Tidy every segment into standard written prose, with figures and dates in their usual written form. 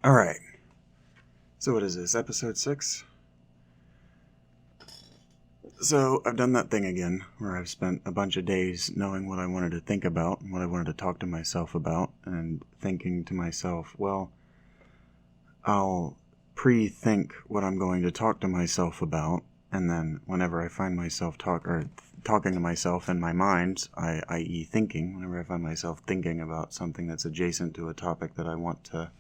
Alright, so what is this, episode 6? So, I've done that thing again, where I've spent a bunch of days knowing what I wanted to think about, and what I wanted to talk to myself about, and thinking to myself, well, I'll pre-think what I'm going to talk to myself about, and then whenever I find myself talking to myself in my mind, i.e. thinking, whenever I find myself thinking about something that's adjacent to a topic that I want to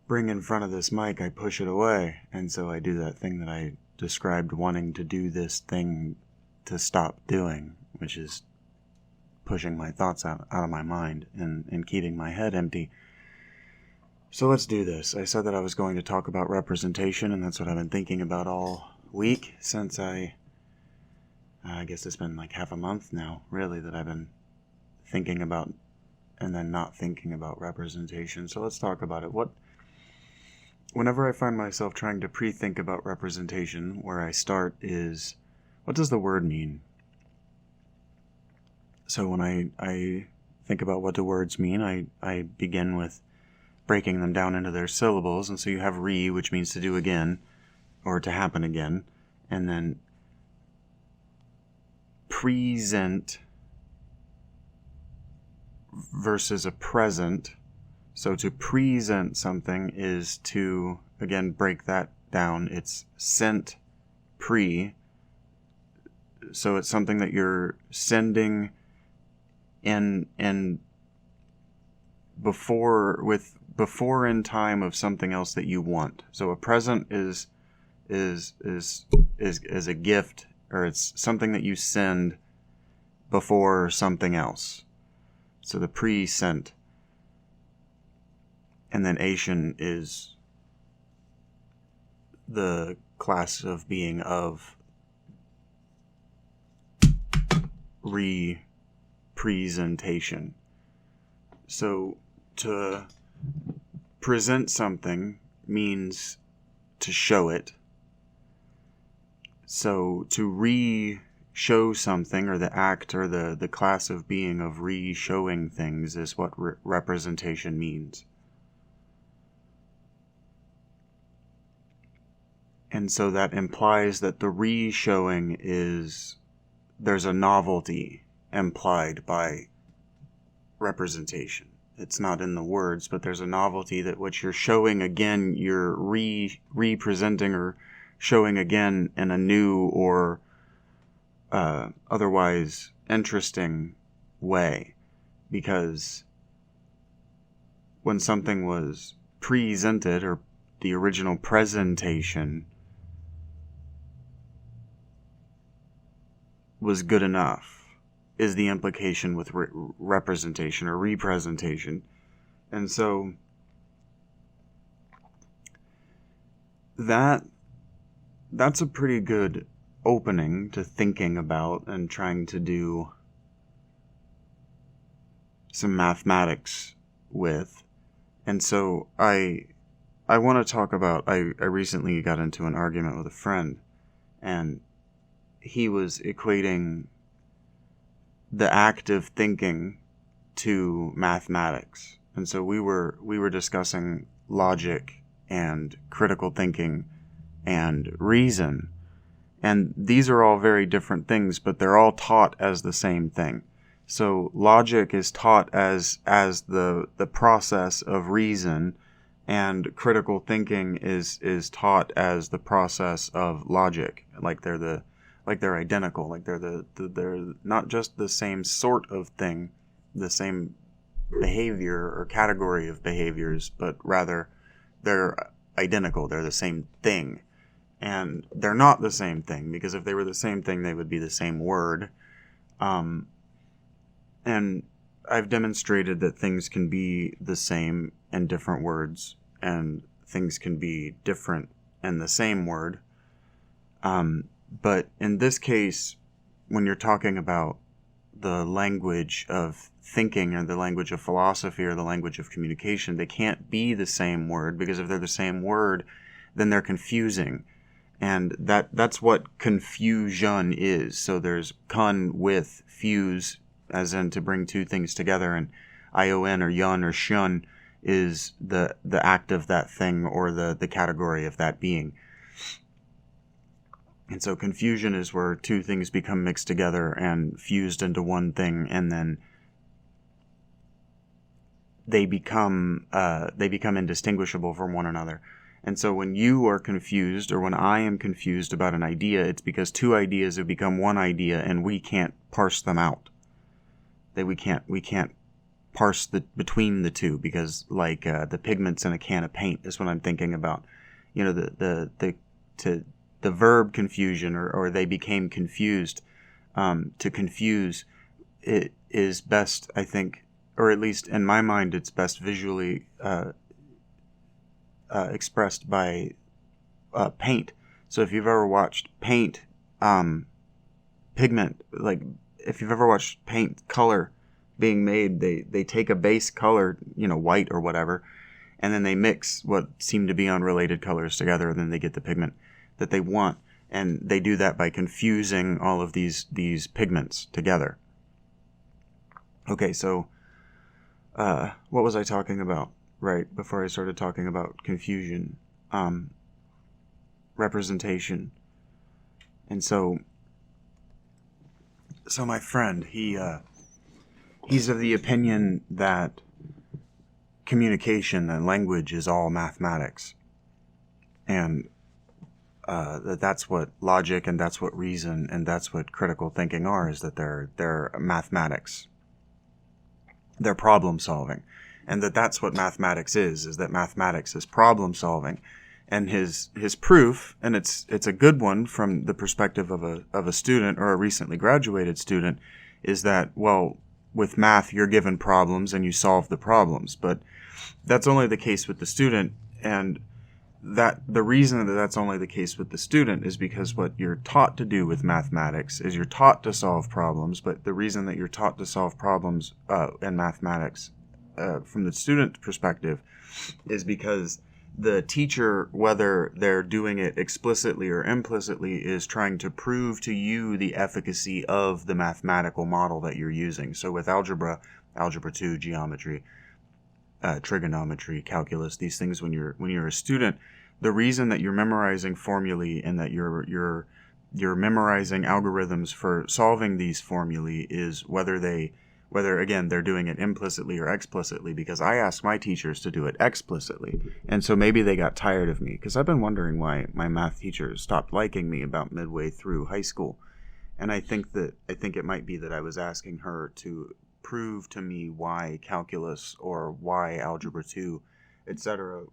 bring in front of this mic, I push it away, and so I do that thing that I described wanting to do this thing to stop doing, which is pushing my thoughts out of my mind and keeping my head empty. So let's do this. I said that I was going to talk about representation, and that's what I've been thinking about all week since I guess it's been like half a month now, really, that I've been thinking about and then not thinking about representation. So let's talk about it. Whenever I find myself trying to pre-think about representation, where I start is, what does the word mean? So when I think about what do words mean, I begin with breaking them down into their syllables, and so you have re, which means to do again, or to happen again, and then present versus a present. So to present something is to, again, break that down. It's sent pre. So it's something that you're sending in before in time of something else that you want. So a present is a gift, or it's something that you send before something else. So the pre-sent. And then ation is the class of being of representation. So to present something means to show it. So to re-show something, or the act or the class of being of re-showing things, is what representation means. And so that implies that the re-showing there's a novelty implied by representation. It's not in the words, but there's a novelty that what you're showing again, you're representing or showing again in a new or otherwise interesting way. Because when something was presented, or the original presentation was good enough, is the implication with representation or representation. And so that's a pretty good opening to thinking about and trying to do some mathematics with. And so I want to talk about, I recently got into an argument with a friend, and he was equating the act of thinking to mathematics. And so we were discussing logic and critical thinking and reason. And these are all very different things, but they're all taught as the same thing. So logic is taught as the process of reason, and critical thinking is taught as the process of logic. Like they're identical, like they're not just the same sort of thing, the same behavior or category of behaviors, but rather they're identical, they're the same thing. And they're not the same thing, because if they were the same thing, they would be the same word. And I've demonstrated that things can be the same in different words, and things can be different in the same word. But in this case, when you're talking about the language of thinking, or the language of philosophy, or the language of communication, they can't be the same word, because if they're the same word, then they're confusing. And that's what confusion is. So there's con with fuse, as in to bring two things together, and ion or yun or shun is the act of that thing or the category of that being. And so confusion is where two things become mixed together and fused into one thing, and then they become indistinguishable from one another. And so when you are confused, or when I am confused about an idea, it's because two ideas have become one idea, and we can't parse them out. We can't parse between the two, because like the pigments in a can of paint is what I'm thinking about. You know, the verb confusion, or they became confused. To confuse, it is best, I think, or at least in my mind, it's best visually expressed by paint. So if you've ever watched paint, pigment, like if you've ever watched paint color being made, they take a base color, white or whatever, and then they mix what seem to be unrelated colors together, and then they get the pigment that they want. And they do that by confusing all of these pigments together. Okay, so what was I talking about right before I started talking about confusion? Representation. And so my friend, he's of the opinion that communication and language is all mathematics. And that's what logic and that's what reason and that's what critical thinking are, is that they're mathematics. They're problem solving. And that's what mathematics is that mathematics is problem solving. And his proof, and it's a good one from the perspective of a student or a recently graduated student, is that, well, with math you're given problems and you solve the problems. But that's only the case with the student, and that the reason that that's only the case with the student is because what you're taught to do with mathematics is you're taught to solve problems. But the reason that you're taught to solve problems in mathematics from the student perspective is because the teacher, whether they're doing it explicitly or implicitly, is trying to prove to you the efficacy of the mathematical model that you're using. So with algebra 2, geometry, trigonometry, calculus, these things, when you're a student, the reason that you're memorizing formulae and that you're memorizing algorithms for solving these formulae is whether again they're doing it implicitly or explicitly, because I asked my teachers to do it explicitly, and so maybe they got tired of me, because I've been wondering why my math teacher stopped liking me about midway through high school. And I think it might be that I was asking her to prove to me why calculus or why algebra 2, etc.,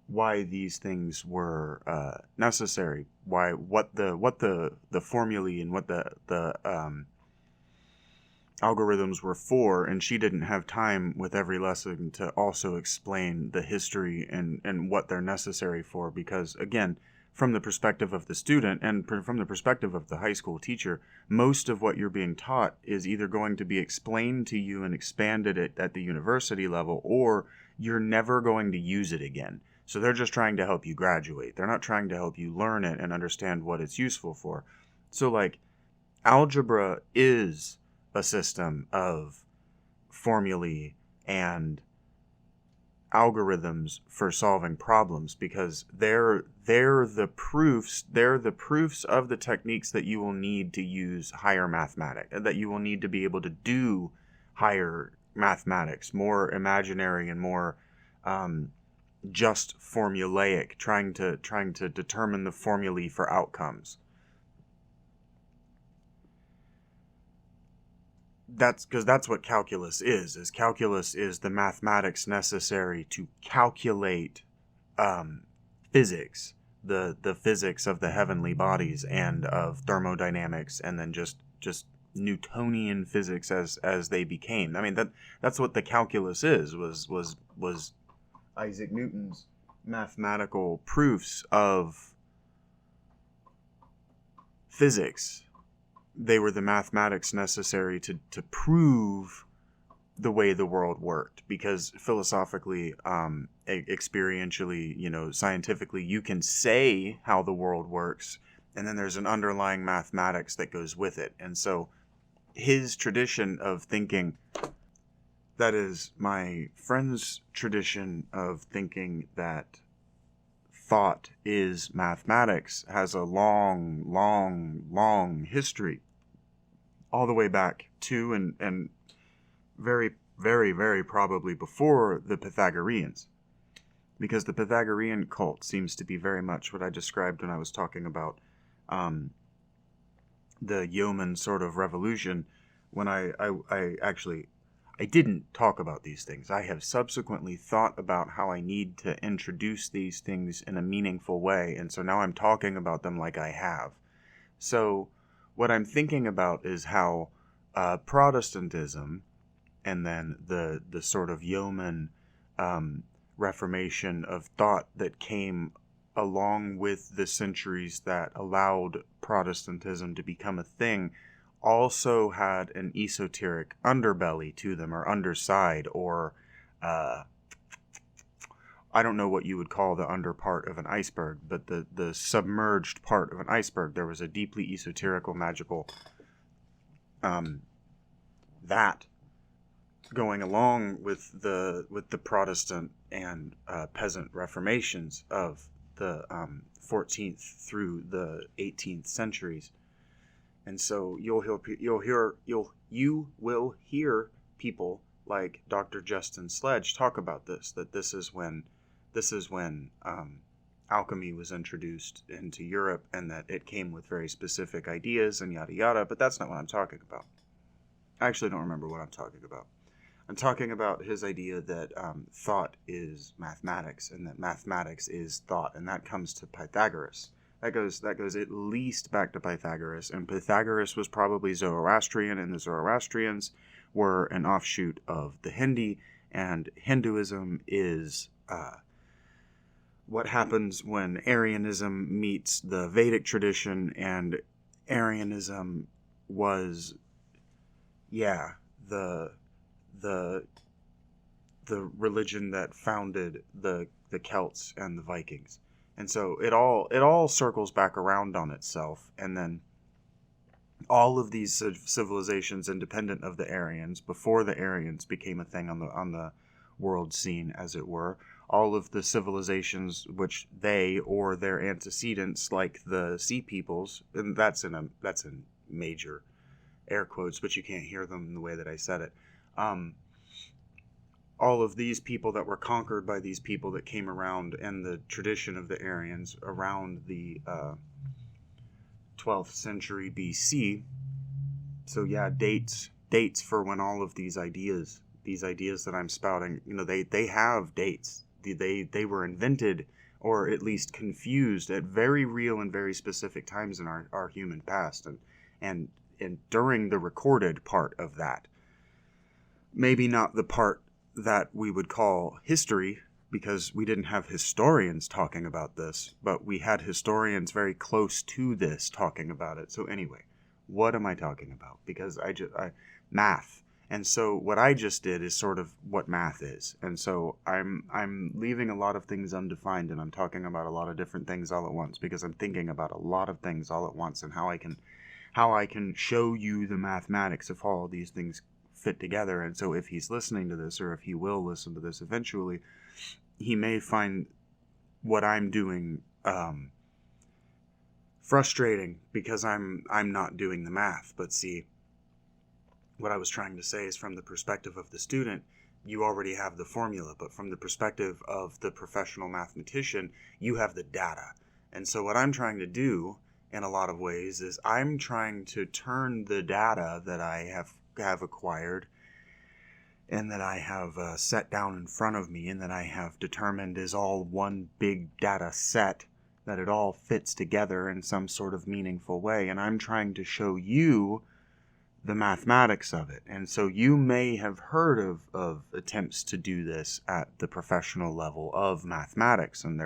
why these things were necessary, what the formulae and what the algorithms were for. And she didn't have time with every lesson to also explain the history and what they're necessary for, because again, from the perspective of the student and from the perspective of the high school teacher, most of what you're being taught is either going to be explained to you and expanded at the university level, or you're never going to use it again. So they're just trying to help you graduate. They're not trying to help you learn it and understand what it's useful for. So like algebra is a system of formulae and algorithms for solving problems, because they're the proofs of the techniques that you will need to use higher mathematics, that you will need to be able to do higher mathematics, more imaginary and more just formulaic, trying to determine the formulae for outcomes. That's what calculus is. Calculus is the mathematics necessary to calculate physics, the physics of the heavenly bodies and of thermodynamics, and then just Newtonian physics as they became. I mean, that's what the calculus was Isaac Newton's mathematical proofs of physics. They were the mathematics necessary to prove the way the world worked, because philosophically, experientially, scientifically, you can say how the world works, and then there's an underlying mathematics that goes with it. And so his tradition of thinking That is, my friend's tradition of thinking that thought is mathematics has a long, long, long history, all the way back to and very, very, very probably before the Pythagoreans. Because the Pythagorean cult seems to be very much what I described when I was talking about the yeoman sort of revolution, when I didn't talk about these things. I have subsequently thought about how I need to introduce these things in a meaningful way, and so now I'm talking about them like I have. So what I'm thinking about is how Protestantism and then the sort of yeoman reformation of thought that came along with the centuries that allowed Protestantism to become a thing also had an esoteric underbelly to them, or underside, or I don't know what you would call the under part of an iceberg, but the submerged part of an iceberg. There was a deeply esoterical, magical that going along with the Protestant and peasant reformations of the 14th through the 18th centuries. And so you will hear people like Dr. Justin Sledge talk about this, that this is when alchemy was introduced into Europe, and that it came with very specific ideas and yada yada, but that's not what I'm talking about. I actually don't remember what I'm talking about. I'm talking about his idea that thought is mathematics, and that mathematics is thought, and that comes to Pythagoras. That goes at least back to Pythagoras, and Pythagoras was probably Zoroastrian, and the Zoroastrians were an offshoot of the Hindi, and Hinduism is what happens when Arianism meets the Vedic tradition, and Arianism was, the religion that founded the Celts and the Vikings. And so it all circles back around on itself, and then all of these civilizations independent of the Aryans, before the Aryans became a thing on the world scene, as it were, all of the civilizations which they or their antecedents, like the Sea Peoples, and that's in major air quotes, but you can't hear them in the way that I said it. All of these people that were conquered by these people that came around, and the tradition of the Aryans around the 12th century BC. So dates for when all of these ideas that I'm spouting, they have dates. They were invented, or at least confused, at very real and very specific times in our human past, and during the recorded part of that. Maybe not the part that we would call history, because we didn't have historians talking about this, but we had historians very close to this talking about it. So anyway, what am I talking about? Because math. And so what I just did is sort of what math is. And so I'm leaving a lot of things undefined, and I'm talking about a lot of different things all at once, because I'm thinking about a lot of things all at once, and how I can show you the mathematics of how all these things fit together. And so if he's listening to this, or if he will listen to this eventually, he may find what I'm doing frustrating, because I'm not doing the math. But see, what I was trying to say is, from the perspective of the student, you already have the formula, but from the perspective of the professional mathematician, you have the data. And so what I'm trying to do in a lot of ways is I'm trying to turn the data that I have acquired, and that I have set down in front of me, and that I have determined is all one big data set, that it all fits together in some sort of meaningful way, and I'm trying to show you the mathematics of it. And so you may have heard of attempts to do this at the professional level of mathematics, and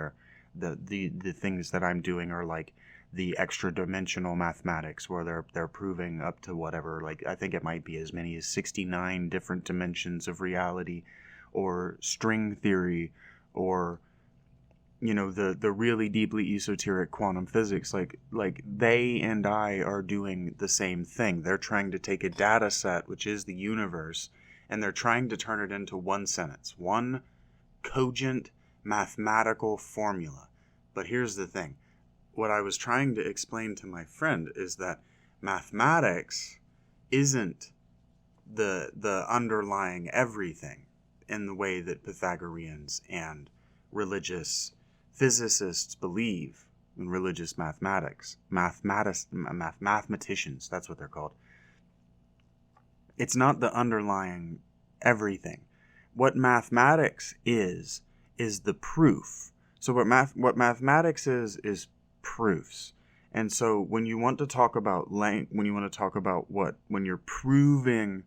the things that I'm doing are like the extra dimensional mathematics, where they're proving up to whatever, like I think it might be as many as 69 different dimensions of reality, or string theory, or the really deeply esoteric quantum physics. Like they and I are doing the same thing. They're trying to take a data set, which is the universe, and they're trying to turn it into one sentence, one cogent mathematical formula. But here's the thing. What I was trying to explain to my friend is that mathematics isn't the underlying everything in the way that Pythagoreans and religious physicists believe in religious mathematics. Mathematicians, that's what they're called. It's not the underlying everything. What mathematics is the proof. So what mathematics is proofs. And so when you want to talk about when you're proving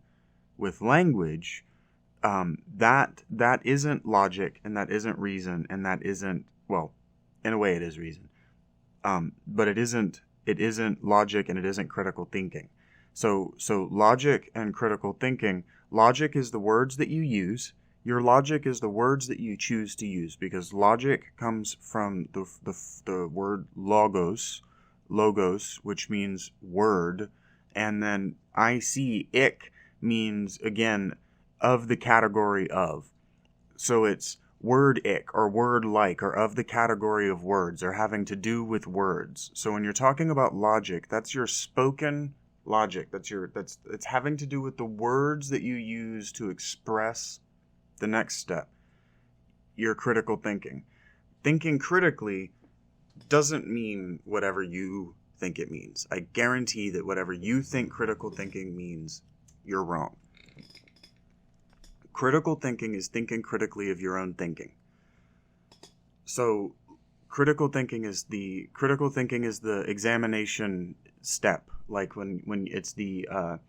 with language, that isn't logic, and that isn't reason, and that isn't, well, in a way it is reason. But it isn't logic, and it isn't critical thinking. So logic and critical thinking, logic is the words that you use. Your logic is the words that you choose to use, because logic comes from the word logos, which means word, and then ik means, again, of the category of. So it's word-ic or word-like or of the category of words or having to do with words. So when you're talking about logic, that's your spoken logic. It's having to do with the words that you use to express the next step. Your critical thinking. Thinking critically doesn't mean whatever you think it means. I guarantee that whatever you think critical thinking means, you're wrong. Critical thinking is thinking critically of your own thinking. So critical thinking is the examination step, like when it's the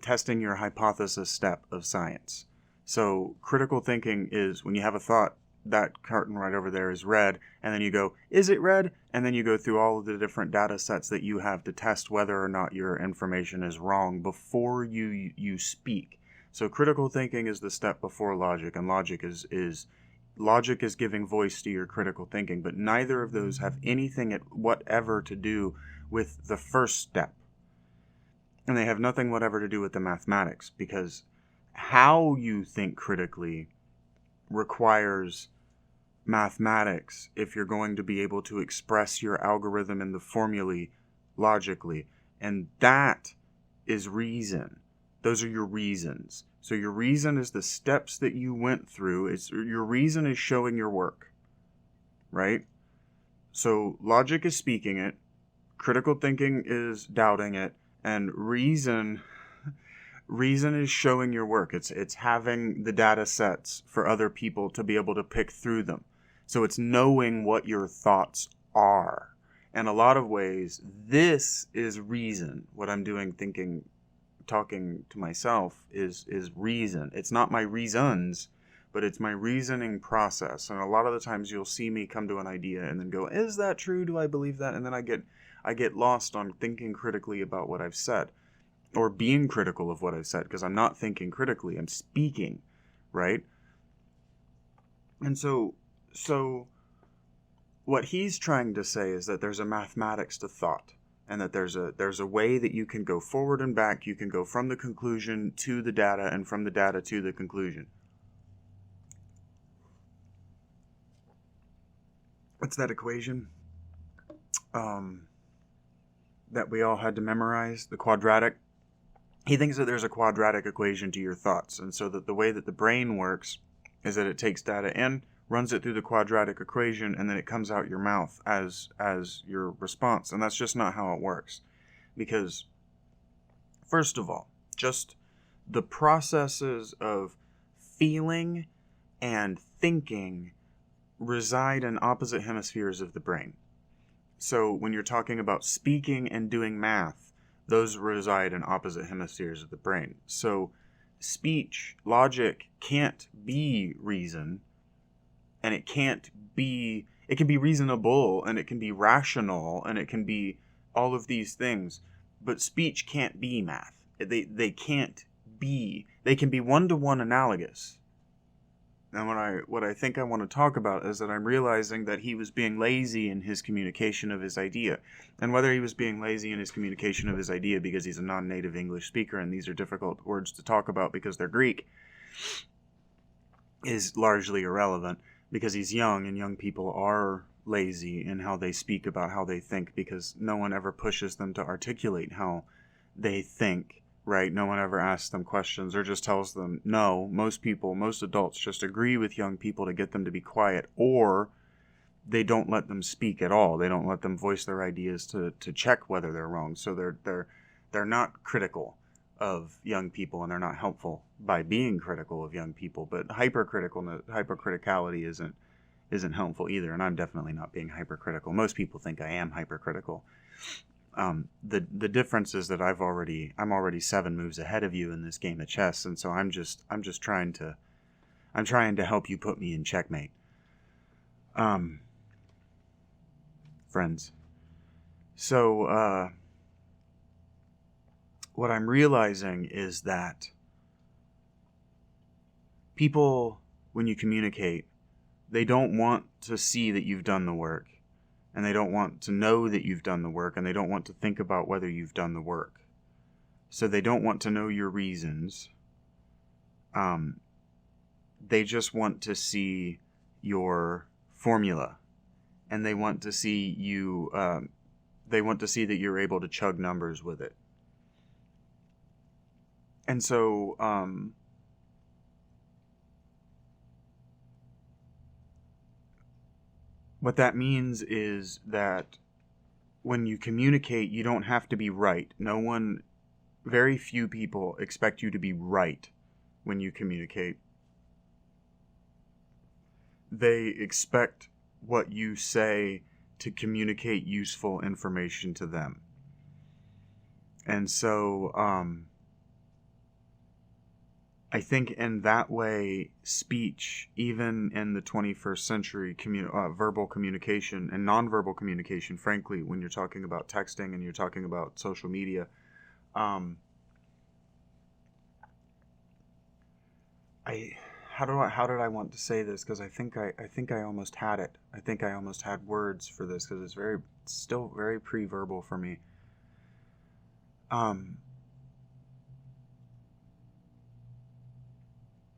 testing your hypothesis step of science. So critical thinking is when you have a thought, that curtain right over there is red, and then you go, is it red? And then you go through all of the different data sets that you have to test whether or not your information is wrong before you speak. So critical thinking is the step before logic, and logic is giving voice to your critical thinking, but neither of those have anything whatever to do with the first step. And they have nothing whatever to do with the mathematics, because how you think critically requires mathematics if you're going to be able to express your algorithm in the formulae logically. And that is reason. Those are your reasons. So your reason is the steps that you went through. Your reason is showing your work, right? So logic is speaking it, critical thinking is doubting it, and reason is showing your work. It's having the data sets for other people to be able to pick through them. So it's knowing what your thoughts are. In a lot of ways, this is reason. What I'm doing, thinking, talking to myself is reason. It's not my reasons, but it's my reasoning process. And a lot of the times you'll see me come to an idea and then go, is that true? Do I believe that? And then I get lost on thinking critically about what I've said, or being critical of what I've said, because I'm not thinking critically, I'm speaking, right? And so what he's trying to say is that there's a mathematics to thought, and that there's a way that you can go forward and back. You can go from the conclusion to the data, and from the data to the conclusion. What's that equation that we all had to memorize? The quadratic. He thinks that there's a quadratic equation to your thoughts, and so that the way that the brain works is that it takes data in, runs it through the quadratic equation, and then it comes out your mouth as your response. And that's just not how it works. Because, first of all, just the processes of feeling and thinking reside in opposite hemispheres of the brain. So when you're talking about speaking and doing math, those reside in opposite hemispheres of the brain. So speech, logic can't be reason, and it can be reasonable, and it can be rational, and it can be all of these things, but speech can't be math. They can't be. They can be one-to-one analogous, And what I think I want to talk about is that I'm realizing that he was being lazy in his communication of his idea. And whether he was being lazy in his communication of his idea because he's a non-native English speaker and these are difficult words to talk about because they're Greek is largely irrelevant, because he's young and young people are lazy in how they speak about how they think because no one ever pushes them to articulate how they think. Right? No one ever asks them questions or just tells them no. Most adults just agree with young people to get them to be quiet, or they don't let them speak at all. They don't let them voice their ideas to check whether they're wrong. So they're not critical of young people, and they're not helpful by being critical of young people. But hypercriticality isn't helpful either, and I'm definitely not being hypercritical. Most people think I am hypercritical. The difference is that I'm already 7 moves ahead of you in this game of chess, and so I'm just trying to help you put me in checkmate. Friends. So what I'm realizing is that people, when you communicate, they don't want to see that you've done the work. And they don't want to know that you've done the work, and they don't want to think about whether you've done the work. So they don't want to know your reasons. They just want to see your formula. And they want to see you, they want to see that you're able to chug numbers with it. And so, what that means is that when you communicate, you don't have to be right. Very few people expect you to be right when you communicate. They expect what you say to communicate useful information to them. And so, I think in that way, speech, even in the 21st century, verbal communication and nonverbal communication, frankly, when you're talking about texting and you're talking about social media, how did I want to say this? Because I think I almost had it. I think I almost had words for this because it's still very pre-verbal for me.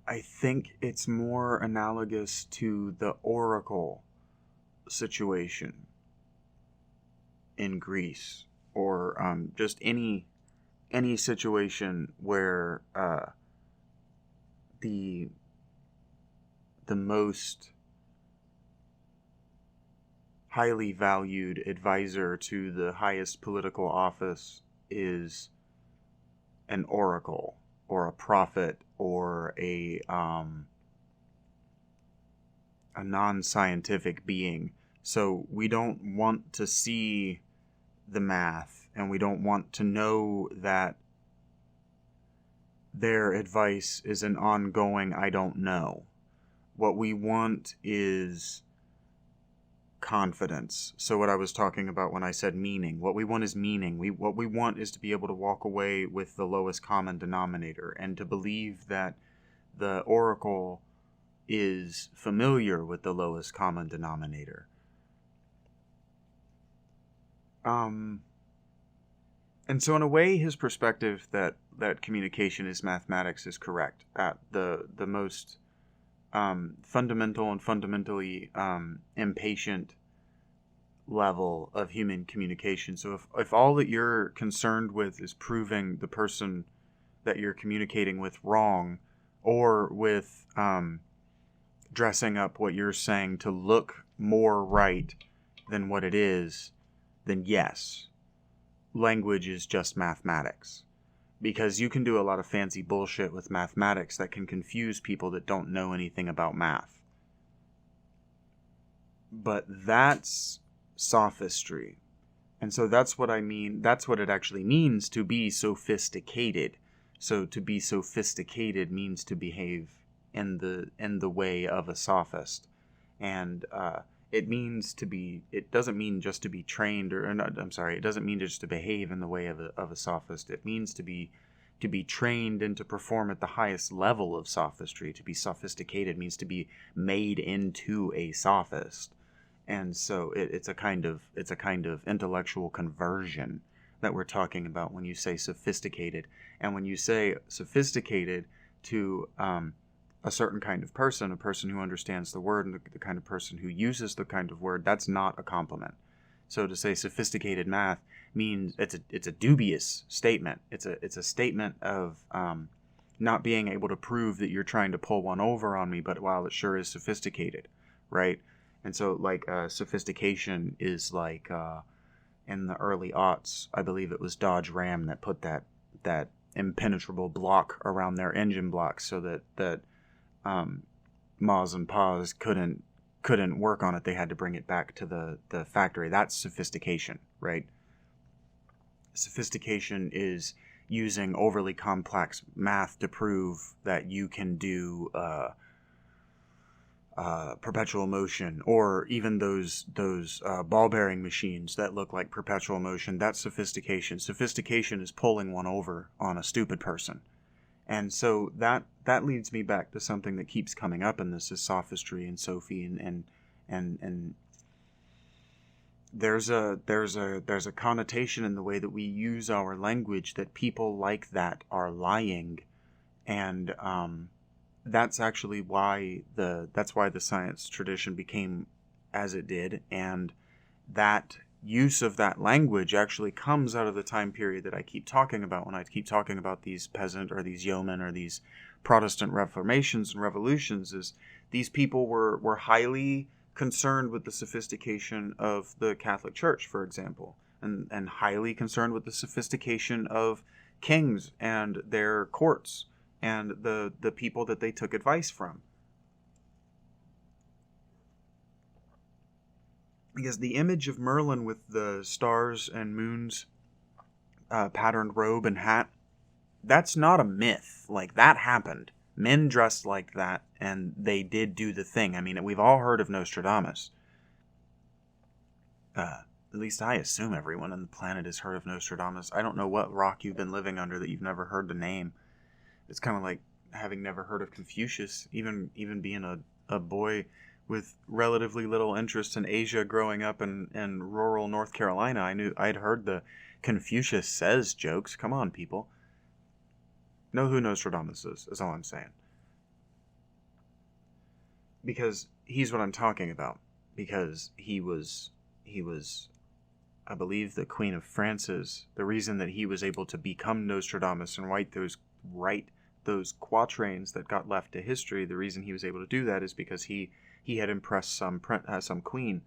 I think it's more analogous to the oracle situation in Greece, or just any situation where the most highly valued advisor to the highest political office is an oracle, or a prophet, or a non-scientific being. So we don't want to see the math, and we don't want to know that their advice is an ongoing I don't know. What we want is confidence. So what I was talking about when I said meaning, what we want is meaning. What we want is to be able to walk away with the lowest common denominator, and to believe that the oracle is familiar with the lowest common denominator. And so in a way, his perspective that communication is mathematics is correct at the most fundamental and fundamentally impatient level of human communication. So if all that you're concerned with is proving the person that you're communicating with wrong, or with dressing up what you're saying to look more right than what it is, then yes, language is just mathematics. Because you can do a lot of fancy bullshit with mathematics that can confuse people that don't know anything about math. But that's sophistry. And so that's what I mean. That's what it actually means to be sophisticated. So to be sophisticated means to behave in the way of a sophist. And it doesn't mean just to be trained, it doesn't mean just to behave in the way of a sophist. It means to be to be trained and to perform at the highest level of sophistry. To be sophisticated means to be made into a sophist. And so it's a kind of intellectual conversion that we're talking about when you say sophisticated. And when you say sophisticated to a certain kind of person, a person who understands the word and the kind of person who uses the kind of word, that's not a compliment. So to say sophisticated math means it's a dubious statement. It's a statement of not being able to prove that you're trying to pull one over on me, but while it sure is sophisticated, right? And so like sophistication is like in the early aughts, I believe it was Dodge Ram that put that impenetrable block around their engine blocks so that Ma's and Pa's couldn't work on it. They had to bring it back to the factory. That's sophistication, right? Sophistication is using overly complex math to prove that you can do perpetual motion, or even those ball bearing machines that look like perpetual motion. That's sophistication. Sophistication is pulling one over on a stupid person. And so that leads me back to something that keeps coming up in this is sophistry and Sophie and there's a connotation in the way that we use our language that people like that are lying, and that's actually why the science tradition became as it did, and that use of that language actually comes out of the time period that I keep talking about when I keep talking about these peasant or these yeomen or these Protestant reformations and revolutions. Is these people were highly concerned with the sophistication of the Catholic Church, for example, and highly concerned with the sophistication of kings and their courts and the people that they took advice from. Because the image of Merlin with the stars and moons, patterned robe and hat, that's not a myth. Like, that happened. Men dressed like that, and they did do the thing. I mean, we've all heard of Nostradamus. At least I assume everyone on the planet has heard of Nostradamus. I don't know what rock you've been living under that you've never heard the name. It's kind of like having never heard of Confucius, even being a boy with relatively little interest in Asia growing up in rural North Carolina. I'd heard the Confucius says jokes. Come on, people. Know who Nostradamus is all I'm saying. Because he's what I'm talking about. Because he was, I believe, the Queen of France's. The reason that he was able to become Nostradamus and write those quatrains that got left to history, the reason he was able to do that is because he had impressed some queen.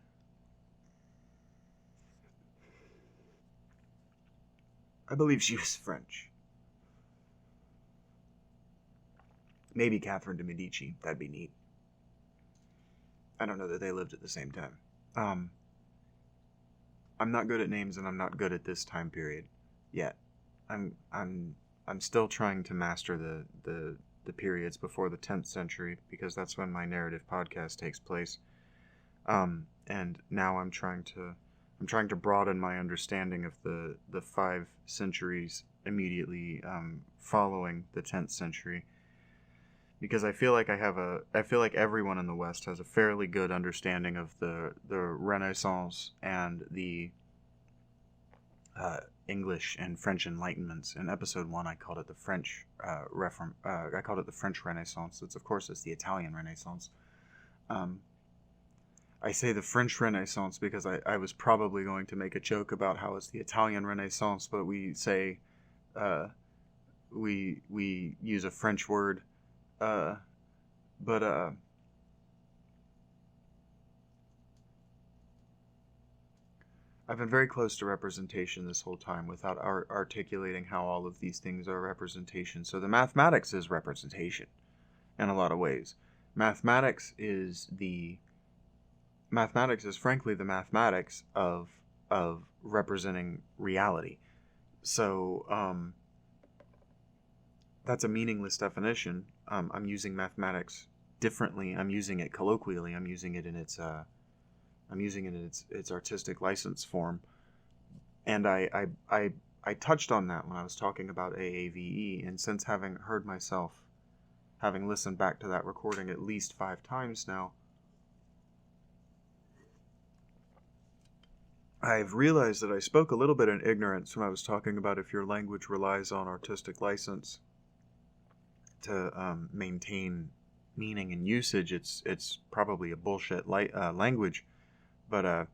I believe she was French. Maybe Catherine de Medici. That'd be neat. I don't know that they lived at the same time. I'm not good at names, and I'm not good at this time period yet. I'm still trying to master the periods before the 10th century, because that's when my narrative podcast takes place. And now I'm trying to broaden my understanding of the 5 centuries immediately following the 10th century, because I feel like everyone in the West has a fairly good understanding of the Renaissance and the English and French Enlightenments. In episode 1, I called it the French I called it the French Renaissance. It's the Italian Renaissance. I say the French Renaissance because I was probably going to make a joke about how it's the Italian Renaissance, but we say we use a French word, but I've been very close to representation this whole time without articulating how all of these things are representation. So the mathematics is representation in a lot of ways. Mathematics is frankly the mathematics of representing reality. So that's a meaningless definition. I'm using mathematics differently. I'm using it colloquially. I'm using it in its artistic license form, and I I touched on that when I was talking about AAVE, and since having listened back to that recording at least 5 times now, I've realized that I spoke a little bit in ignorance when I was talking about if your language relies on artistic license to maintain meaning and usage. It's probably a bullshit language, but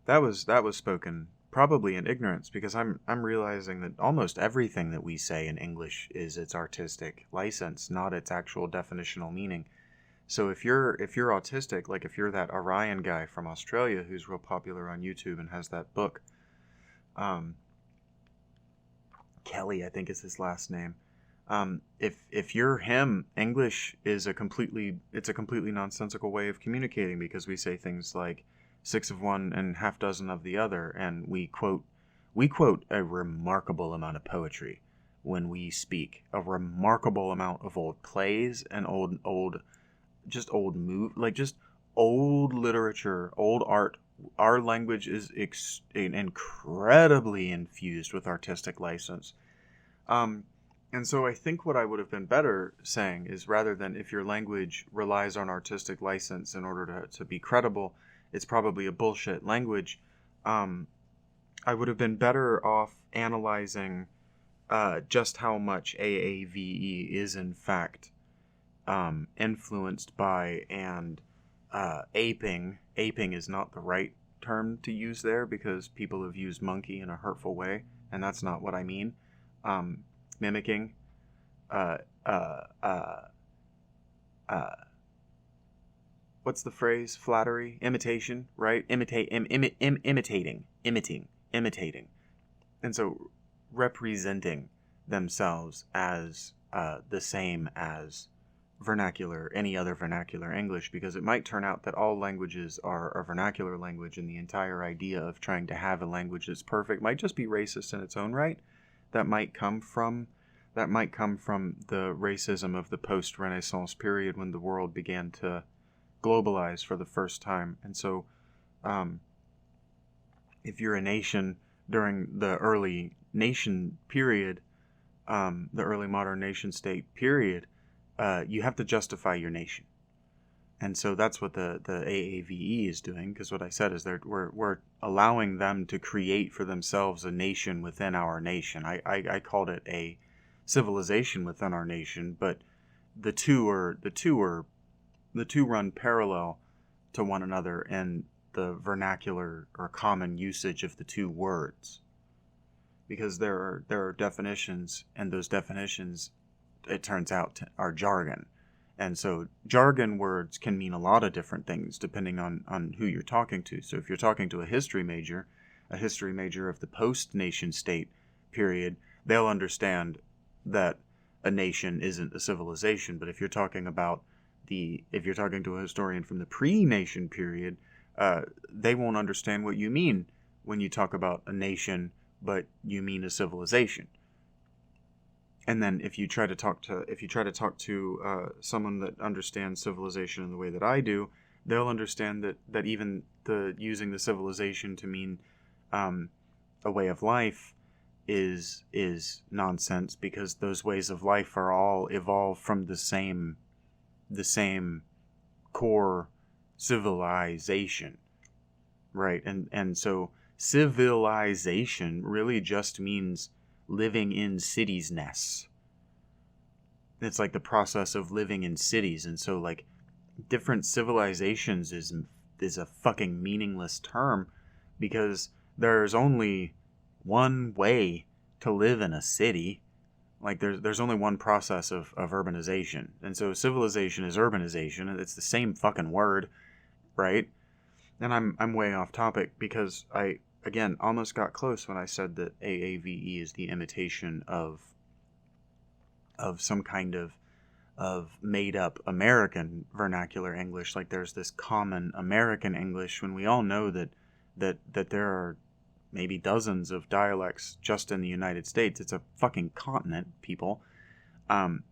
that was spoken probably in ignorance, because I'm realizing that almost everything that we say in English is its artistic license, not its actual definitional meaning. So if you're autistic, like if you're that Orion guy from Australia who's real popular on YouTube and has that book, Kelly, I think is his last name. If you're him, English is a completely nonsensical way of communicating, because we say things like 6 of one and half dozen of the other, and we quote a remarkable amount of poetry when we speak, a remarkable amount of old plays and old literature, old art. Our language is incredibly infused with artistic license. And so I think what I would have been better saying is, rather than if your language relies on artistic license in order to be credible, it's probably a bullshit language. I would have been better off analyzing just how much AAVE is in fact influenced by and aping. Aping is not the right term to use there, because people have used monkey in a hurtful way, and that's not what I mean. Mimicking, what's the phrase? Flattery, imitation, right? Imitating, and so representing themselves as the same as any other vernacular English, because it might turn out that all languages are a vernacular language, and the entire idea of trying to have a language that's perfect might just be racist in its own right. That might come from the racism of the post-Renaissance period, when the world began to globalize for the first time. And so if you're a nation during the early nation period, the early modern nation state period, you have to justify your nation. And so that's what the AAVE is doing, because what I said is we're allowing them to create for themselves a nation within our nation. I called it a civilization within our nation, but the two run parallel to one another in the vernacular or common usage of the two words, because there are definitions, and those definitions, it turns out, are jargon. And so jargon words can mean a lot of different things depending on who you're talking to. So if you're talking to a history major of the post-nation state period, they'll understand that a nation isn't a civilization. But if you're talking to a historian from the pre-nation period, they won't understand what you mean when you talk about a nation, but you mean a civilization. And then if you try to talk to someone that understands civilization in the way that I do, they'll understand that even using the civilization to mean a way of life is nonsense, because those ways of life are all evolved from the same core civilization, right? And so civilization really just means living in cities' nests. It's like the process of living in cities. And so like different civilizations is a fucking meaningless term, because there's only one way to live in a city. Like there's only one process of urbanization. And so civilization is urbanization. It's the same fucking word, right? And I'm way off topic, because I again almost got close when I said that AAVE is the imitation of some kind of made up American vernacular English. Like there's this common American English, when we all know that there are maybe dozens of dialects just in the United States. It's a fucking continent, people. And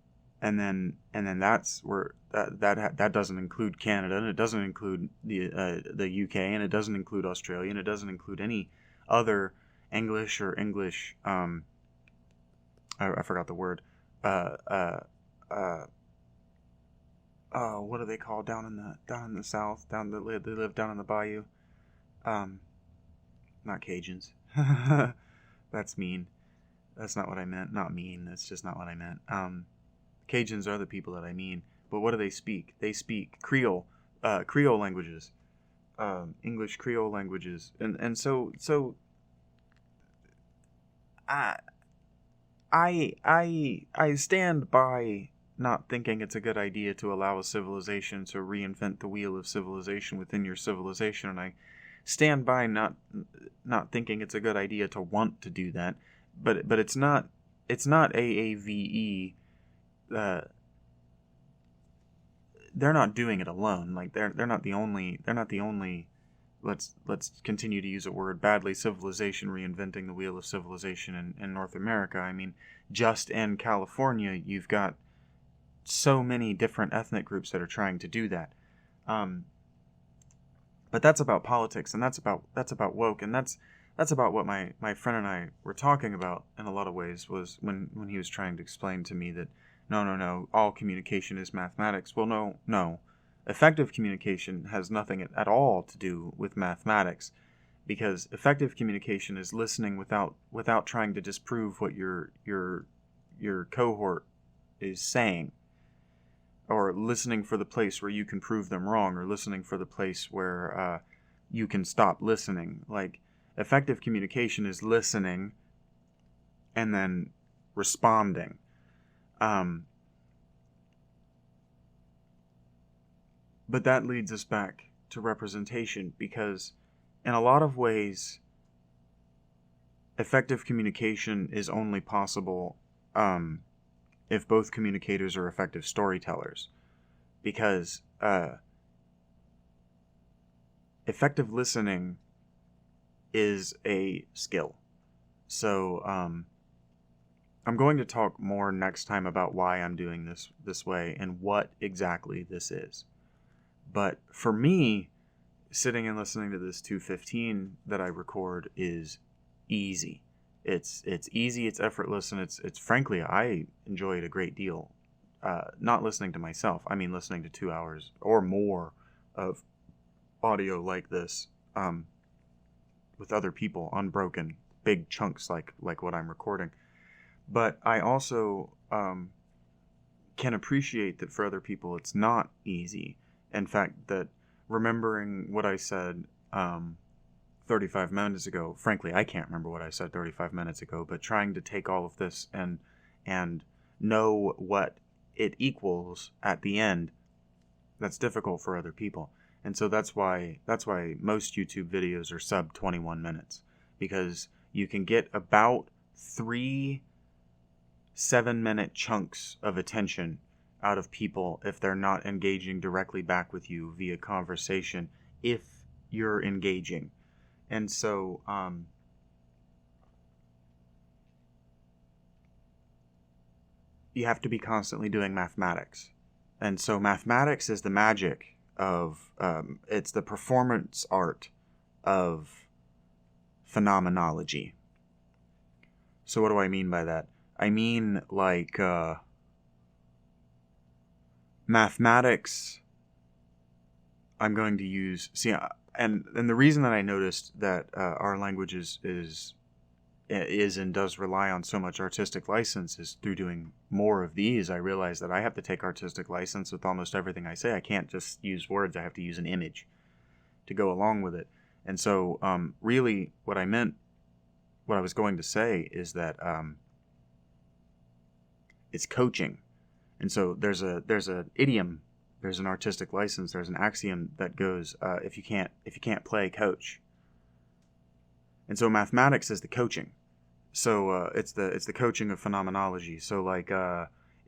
then that's where that doesn't include Canada, and it doesn't include the UK, and it doesn't include Australia, and it doesn't include any other English or English, I forgot the word, oh, what are they called down in the South? They live down in the bayou. Not Cajuns. That's mean. That's not what I meant. Not mean. That's just not what I meant. Cajuns are the people that I mean. But what do they speak? They speak Creole, Creole languages, English Creole languages, and so I stand by not thinking it's a good idea to allow a civilization to reinvent the wheel of civilization within your civilization, and I stand by not thinking it's a good idea to want to do that, but it's not AAVE. They're not doing it alone. Like they're not the only. Let's continue to use a word badly. Civilization reinventing the wheel of civilization in North America. I mean, just in California, you've got so many different ethnic groups that are trying to do that. But that's about politics, and that's about woke, and that's about what my friend and I were talking about in a lot of ways, was when he was trying to explain to me that no, all communication is mathematics. Well, no. Effective communication has nothing at all to do with mathematics, because effective communication is listening without trying to disprove what your cohort is saying, or listening for the place where you can prove them wrong, or listening for the place where you can stop listening. Like, effective communication is listening and then responding. But that leads us back to representation, because in a lot of ways, effective communication is only possible if both communicators are effective storytellers. Because effective listening is a skill. So I'm going to talk more next time about why I'm doing this way and what exactly this is. But for me, sitting and listening to this 215 that I record is easy. It's easy, it's effortless, and it's frankly, I enjoy it a great deal. Not listening to myself. I mean, listening to 2 hours or more of audio like this, with other people, unbroken, big chunks like what I'm recording. But I also can appreciate that for other people it's not easy. In fact, that remembering what I said 35 minutes ago, frankly, I can't remember what I said 35 minutes ago, but trying to take all of this and know what it equals at the end, that's difficult for other people. And so that's why most YouTube videos are sub 21 minutes, because you can get about 3 7-minute chunks of attention out of people if they're not engaging directly back with you via conversation, if you're engaging. And so you have to be constantly doing mathematics. And so mathematics is the magic of it's the performance art of phenomenology. So what do I mean by that? I mean, like, mathematics, I'm going to use... See, and the reason that I noticed that our language is and does rely on so much artistic license is through doing more of these. I realize that I have to take artistic license with almost everything I say. I can't just use words. I have to use an image to go along with it. And so, really, what I was going to say is that it's coaching. And so there's a idiom, there's an artistic license, there's an axiom that goes, if you can't play, coach. And so mathematics is the coaching. So it's the coaching of phenomenology. So like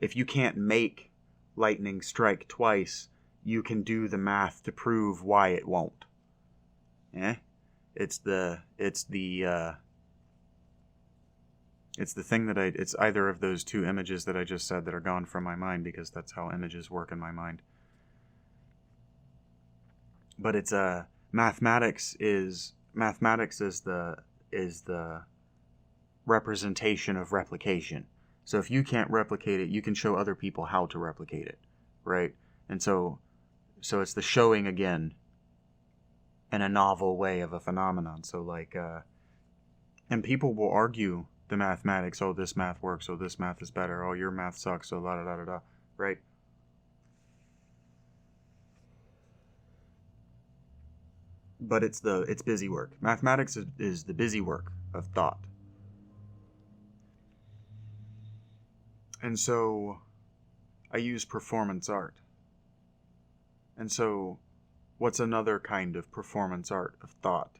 if you can't make lightning strike twice, you can do the math to prove why it won't. It's the thing that it's either of those two images that I just said that are gone from my mind, because that's how images work in my mind. But it's mathematics is the representation of replication. So if you can't replicate it, you can show other people how to replicate it, right? And so it's the showing again in a novel way of a phenomenon. So like, and people will argue the mathematics. Oh, this math works. Oh, this math is better. Oh, your math sucks. So la da da da da. Right? But it's busy work. Mathematics is the busy work of thought. And so I use performance art. And so what's another kind of performance art of thought?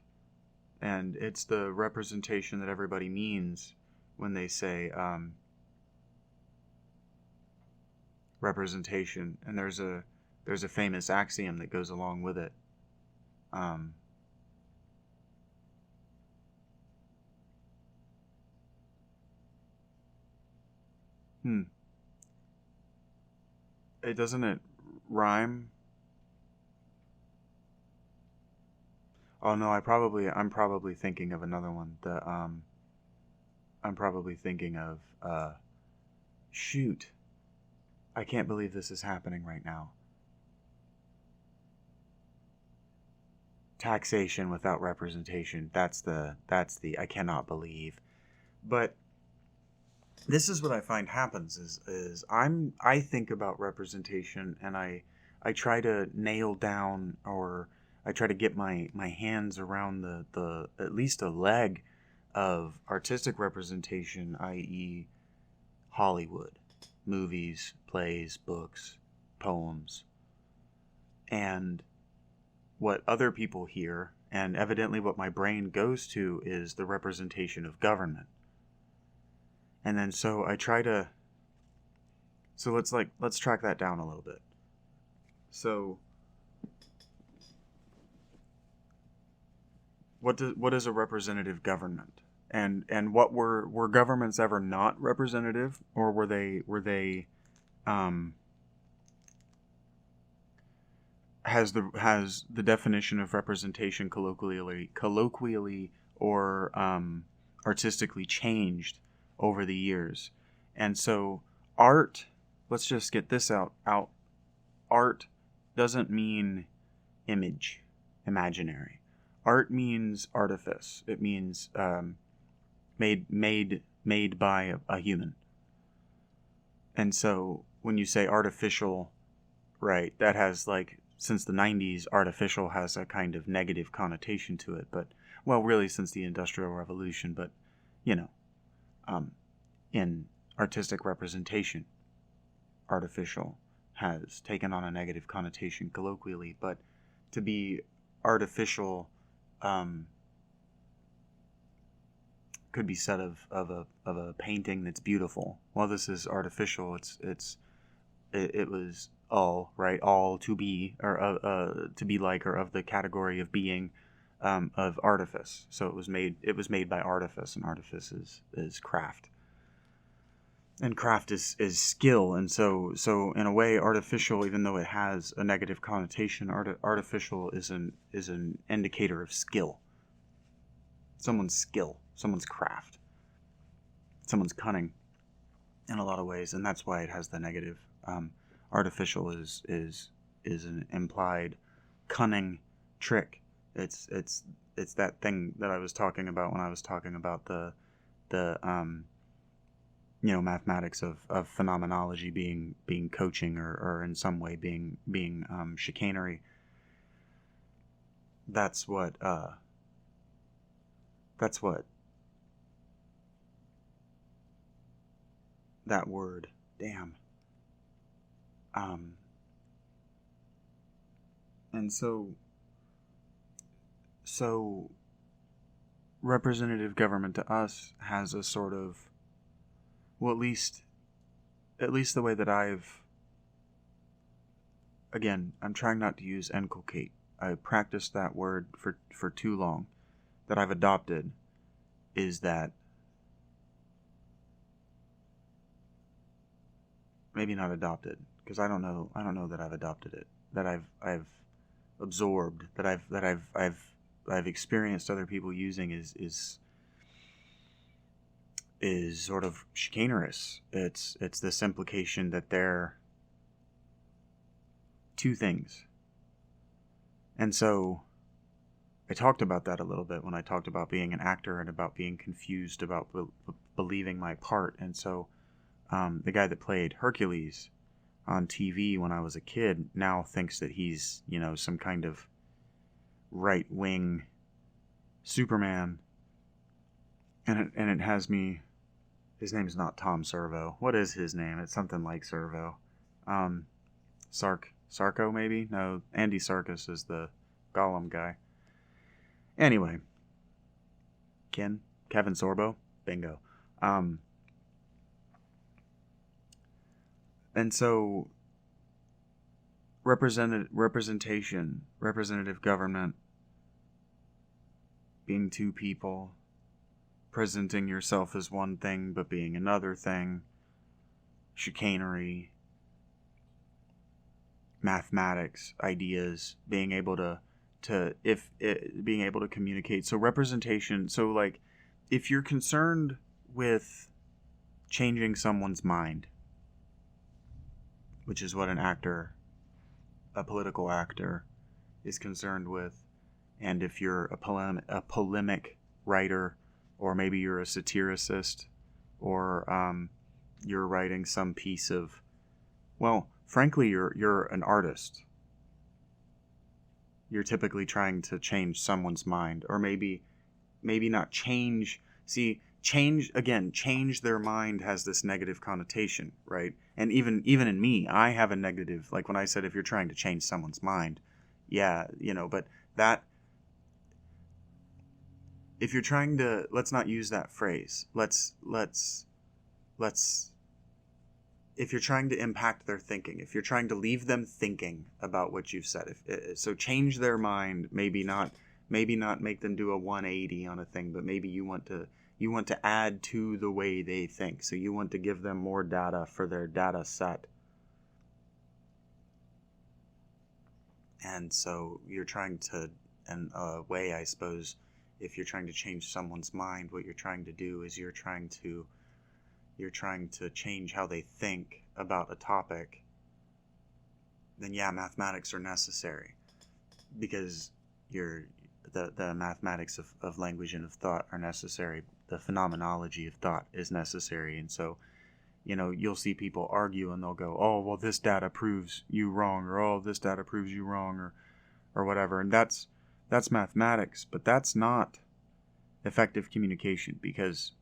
And it's the representation that everybody means when they say representation. And there's a famous axiom that goes along with it. Doesn't it rhyme? Oh no, I'm probably thinking of another one. I'm probably thinking of shoot. I can't believe this is happening right now. Taxation without representation. That's the I cannot believe. But this is what I find happens is I think about representation, and I try to nail down, or I try to get my hands around the at least a leg of artistic representation, i.e. Hollywood, movies, plays, books, poems, and what other people hear, and evidently what my brain goes to, is the representation of government. And then so I try to, so let's track that down a little bit. So what is a representative government? And what were governments ever not representative, or were they has the definition of representation colloquially or artistically changed over the years? And so art, let's just get this out. Art doesn't mean imaginary. Art means artifice. It means made by a human. And so when you say artificial, right, that has, like, since the 90s, artificial has a kind of negative connotation to it. But, well, really since the Industrial Revolution, but, in artistic representation, artificial has taken on a negative connotation colloquially. But to be artificial could be said of a painting that's beautiful. Well, this is artificial. It was all to be, or to be like, or of the category of being, of artifice. So it was made by artifice, and artifice is craft. And craft is skill. And so in a way, artificial, even though it has a negative connotation, artificial is an indicator of skill. Someone's skill, someone's craft, someone's cunning in a lot of ways, and that's why it has the negative. Artificial is an implied cunning trick. It's that thing that I was talking about when I was talking about the mathematics of phenomenology being coaching, or in some way being chicanery. That's what that word, damn. And so representative government to us has a sort of, well, at least the way that again, I'm trying not to use inculcate. I practiced that word for too long, that I've adopted, is that, maybe not adopted, because I don't know that I've adopted it, that I've absorbed, that I've experienced other people using, is is sort of chicanerous. It's this implication that they're two things. And so I talked about that a little bit when I talked about being an actor and about being confused about believing my part. And so the guy that played Hercules on TV when I was a kid now thinks that he's, some kind of right-wing Superman. And it has me... His name's not Tom Servo. What is his name? It's something like Servo. Sarko, maybe? No, Andy Serkis is the Gollum guy. Anyway. Kevin Sorbo? Bingo. And so, representation, representative government, being two people, presenting yourself as one thing but being another thing, chicanery, mathematics, ideas, being able to communicate. So representation, so like if you're concerned with changing someone's mind, which is what a political actor is concerned with, and if you're a polemic writer, or maybe you're a satiricist, or you're writing some piece of, well, frankly, you're an artist. You're typically trying to change someone's mind, or maybe not change. See, change their mind has this negative connotation, right? And even in me, I have a negative, like when I said if you're trying to change someone's mind, yeah, but that, if you're trying to, let's not use that phrase. Let's if you're trying to impact their thinking, if you're trying to leave them thinking about what you've said, so change their mind, maybe not make them do a 180 on a thing, but maybe you want to add to the way they think. So you want to give them more data for their data set. And so you're trying to, in a way, I suppose, if you're trying to change someone's mind, what you're trying to do is you're trying to change how they think about a topic, then yeah, mathematics are necessary, because the mathematics of language and of thought are necessary. The phenomenology of thought is necessary. And so, you'll see people argue and they'll go, oh, well, this data proves you wrong, or oh, this data proves you wrong, or whatever. And that's mathematics, but that's not effective communication, because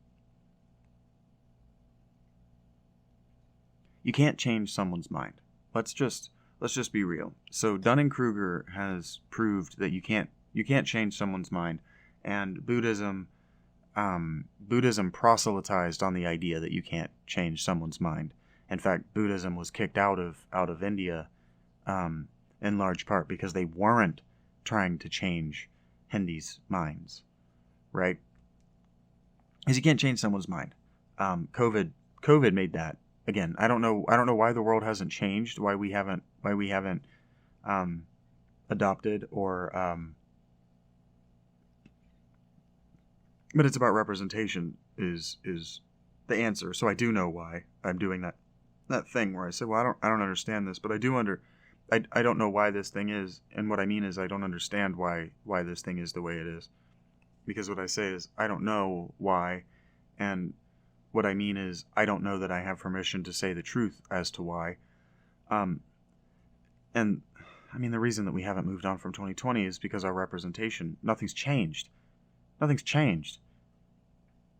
you can't change someone's mind. Let's just be real. So Dunning-Kruger has proved that you can't change someone's mind, and Buddhism proselytized on the idea that you can't change someone's mind. In fact, Buddhism was kicked out of India in large part because they weren't trying to change Hindis' minds, right? Because you can't change someone's mind. COVID made that. Again, I don't know why the world hasn't changed, why we haven't adopted or but it's about representation is the answer. So I do know why I'm doing that thing where I say, well, I don't understand this, but I don't know why this thing is, and what I mean is I don't understand why this thing is the way it is. Because what I say is I don't know why, and what I mean is I don't know that I have permission to say the truth as to why. And I mean, the reason that we haven't moved on from 2020 is because our representation, nothing's changed. Nothing's changed.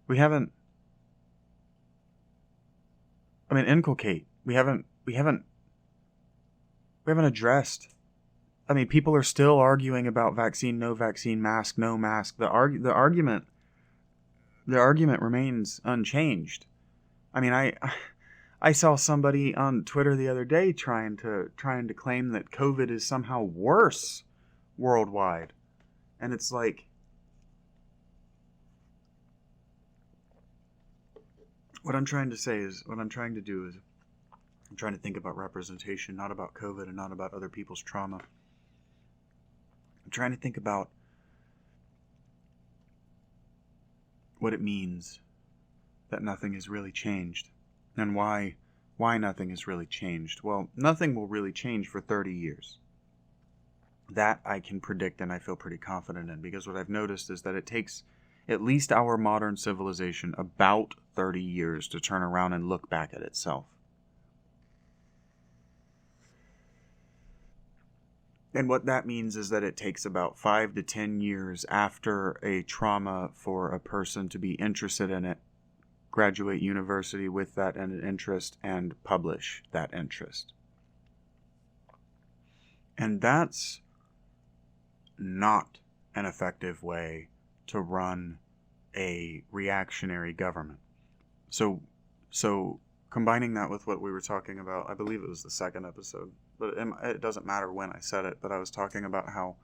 We haven't inculcate. We haven't addressed. I mean, people are still arguing about vaccine, no vaccine, mask, no mask. The argument remains unchanged. I mean, I saw somebody on Twitter the other day trying to claim that COVID is somehow worse worldwide. And it's like, what I'm trying to do is I'm trying to think about representation, not about COVID and not about other people's trauma. I'm trying to think about what it means that nothing has really changed. And why nothing has really changed? Well, nothing will really change for 30 years. That I can predict and I feel pretty confident in, because what I've noticed is that it takes at least our modern civilization about 30 years to turn around and look back at itself. And what that means is that it takes about 5 to 10 years after a trauma for a person to be interested in it, graduate university with that interest, and publish that interest. And that's not an effective way to run a reactionary government. So combining that with what we were talking about, I believe it was the second episode, but it doesn't matter when I said it, but I was talking about how,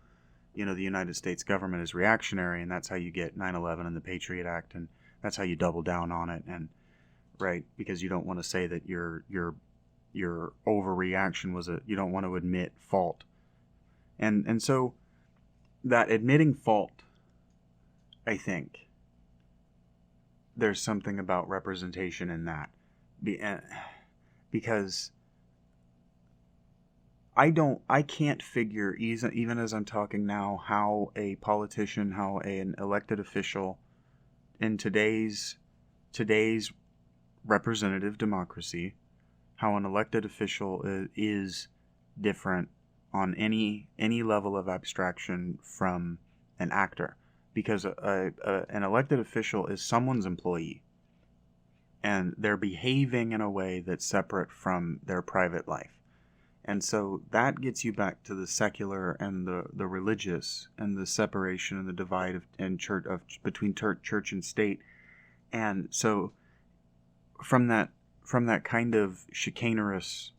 the United States government is reactionary, and that's how you get 9/11 and the Patriot Act, and that's how you double down on it, and right, because you don't want to say that your overreaction was you don't want to admit fault. And so that admitting fault, I think there's something about representation in that, because I can't figure, even as I'm talking now, how a politician, how an elected official in today's representative democracy, how an elected official is different on any level of abstraction from an actor. Because an elected official is someone's employee, and they're behaving in a way that's separate from their private life. And so that gets you back to the secular and the religious, and the separation and the divide between church and state. And so from that kind of chicanerous,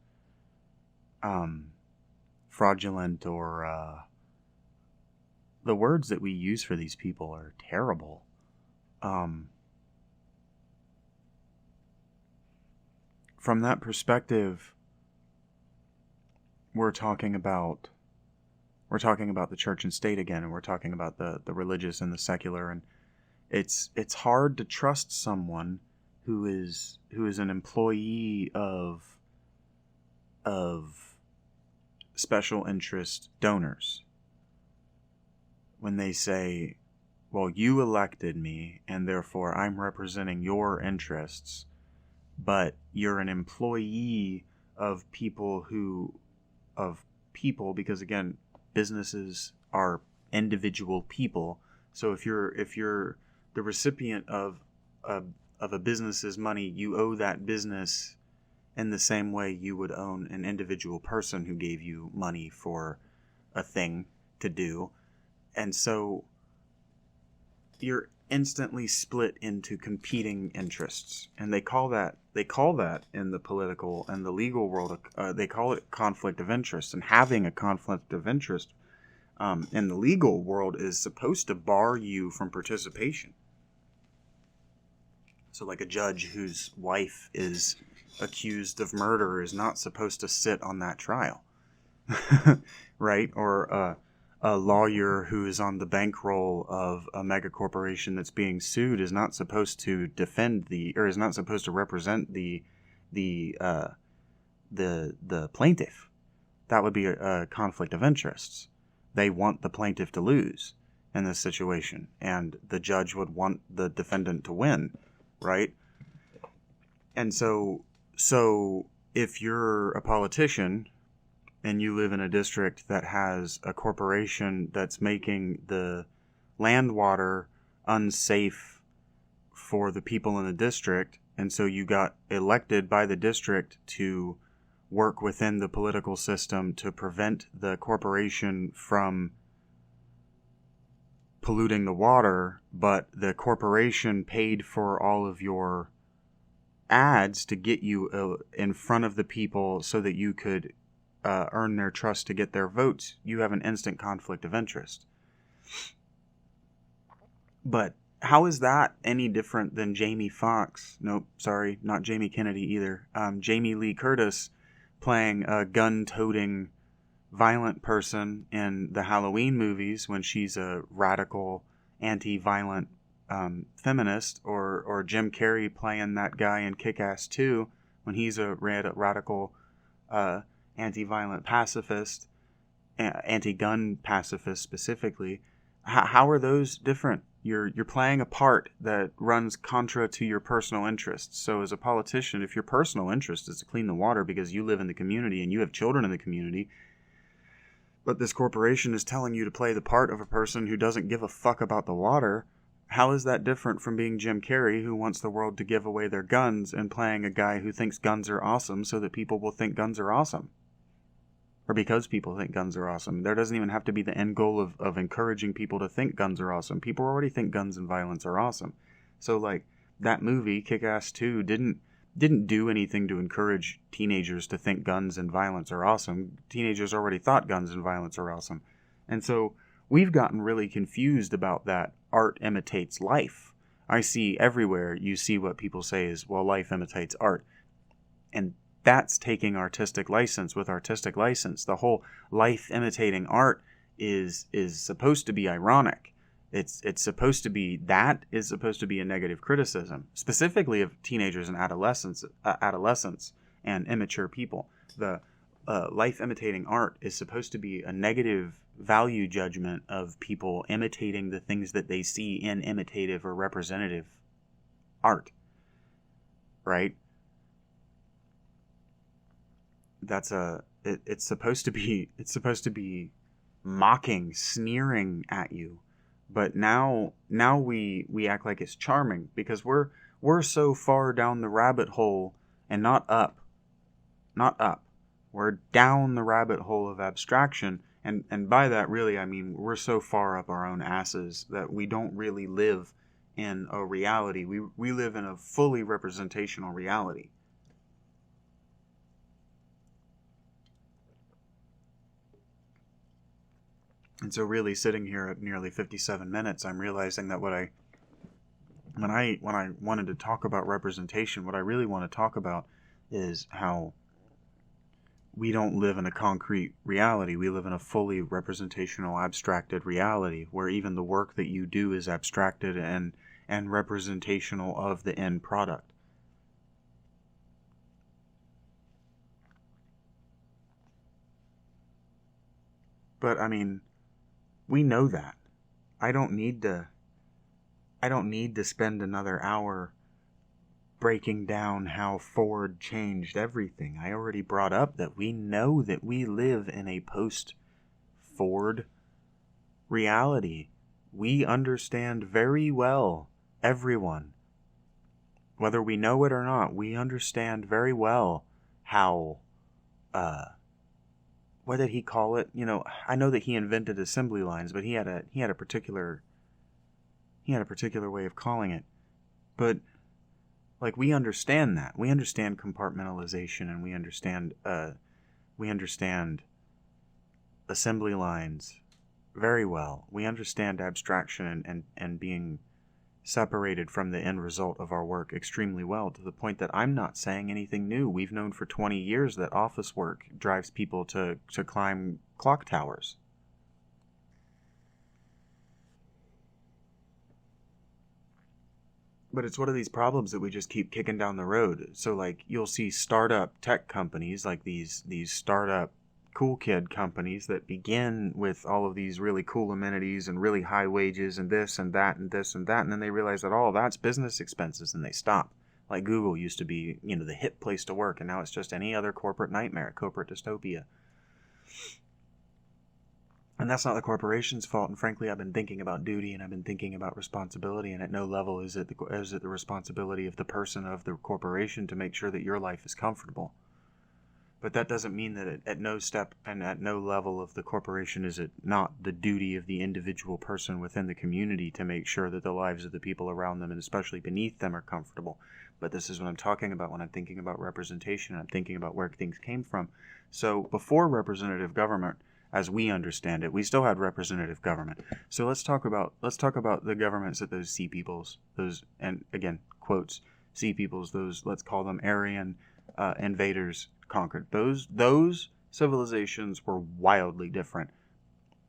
fraudulent, or the words that we use for these people are terrible. From that perspective, we're talking about the church and state again, and we're talking about the religious and the secular, and it's hard to trust someone who is an employee of special interest donors when they say, well, you elected me and therefore I'm representing your interests, but you're an employee of people because again, businesses are individual people. So if you're the recipient of a business's money, you owe that business in the same way you would own an individual person who gave you money for a thing to do. And so you're instantly split into competing interests. And they call that in the political and the legal world, they call it conflict of interest. And having a conflict of interest in the legal world is supposed to bar you from participation. So like a judge whose wife is accused of murder is not supposed to sit on that trial, right? Or a lawyer who is on the bankroll of a mega corporation that's being sued is not supposed to is not supposed to represent the plaintiff. That would be a conflict of interests. They want the plaintiff to lose in this situation, and the judge would want the defendant to win, right? And so if you're a politician and you live in a district that has a corporation that's making the land water unsafe for the people in the district, and so you got elected by the district to work within the political system to prevent the corporation from polluting the water, but the corporation paid for all of your ads to get you in front of the people so that you could earn their trust to get their votes, you have an instant conflict of interest. But how is that any different than Jamie Foxx? Nope, sorry, not Jamie Kennedy either. Jamie Lee Curtis playing a gun-toting violent person in the Halloween movies when she's a radical, anti-violent feminist, or Jim Carrey playing that guy in Kick-Ass 2 when he's a radical anti-violent pacifist, anti-gun pacifist specifically. How are those different? You're playing a part that runs contra to your personal interests. So as a politician, if your personal interest is to clean the water because you live in the community and you have children in the community, but this corporation is telling you to play the part of a person who doesn't give a fuck about the water, how is that different from being Jim Carrey, who wants the world to give away their guns, and playing a guy who thinks guns are awesome so that people will think guns are awesome? Or because people think guns are awesome. There doesn't even have to be the end goal of encouraging people to think guns are awesome. People already think guns and violence are awesome. So, like, that movie, Kick-Ass 2, didn't do anything to encourage teenagers to think guns and violence are awesome. Teenagers already thought guns and violence are awesome. And so we've gotten really confused about that art imitates life. I see everywhere, you see what people say is, well, life imitates art. And that's taking artistic license with artistic license. The whole life imitating art is supposed to be ironic. It's supposed to be, that is supposed to be a negative criticism, specifically of teenagers and adolescents and immature people. The life imitating art is supposed to be a negative value judgment of people imitating the things that they see in imitative or representative art, right? It's supposed to be mocking, sneering at you, but now we act like it's charming because we're so far down the rabbit hole, and not up. We're down the rabbit hole of abstraction, and by that really I mean we're so far up our own asses that we don't really live in a reality. We live in a fully representational reality. And so really sitting here at nearly 57 minutes, I'm realizing that when I wanted to talk about representation, what I really want to talk about is how we don't live in a concrete reality. We live in a fully representational, abstracted reality where even the work that you do is abstracted and representational of the end product. But I mean, we know that. I don't need to spend another hour breaking down how Ford changed everything. I already brought up that we know that we live in a post-Ford reality. We understand very well, everyone, whether we know it or not, we understand very well how what did he call it? You know, I know that he invented assembly lines, but he had a particular way of calling it. But like, we understand that. We understand compartmentalization, and we understand assembly lines very well. We understand abstraction and being separated from the end result of our work extremely well, to the point that I'm not saying anything new. We've known for 20 years that office work drives people to climb clock towers. But it's one of these problems that we just keep kicking down the road. So like, you'll see startup tech companies, like these startup cool kid companies that begin with all of these really cool amenities and really high wages and this and that and this and that, and then they realize that all that's business expenses and they stop. Like Google used to be, you know, the hip place to work, and now it's just any other corporate nightmare, corporate dystopia. And that's not the corporation's fault. And frankly, I've been thinking about duty, and I've been thinking about responsibility, and at no level is it the responsibility of the person of the corporation to make sure that your life is comfortable. But that doesn't mean that at no step and at no level of the corporation is it not the duty of the individual person within the community to make sure that the lives of the people around them and especially beneath them are comfortable. But this is what I'm talking about when I'm thinking about representation. I'm thinking about where things came from. So before representative government, as we understand it, we still had representative government. So let's talk about the governments that those sea peoples, those, and again, quotes, sea peoples, those, let's call them Aryan invaders, conquered. Those civilizations were wildly different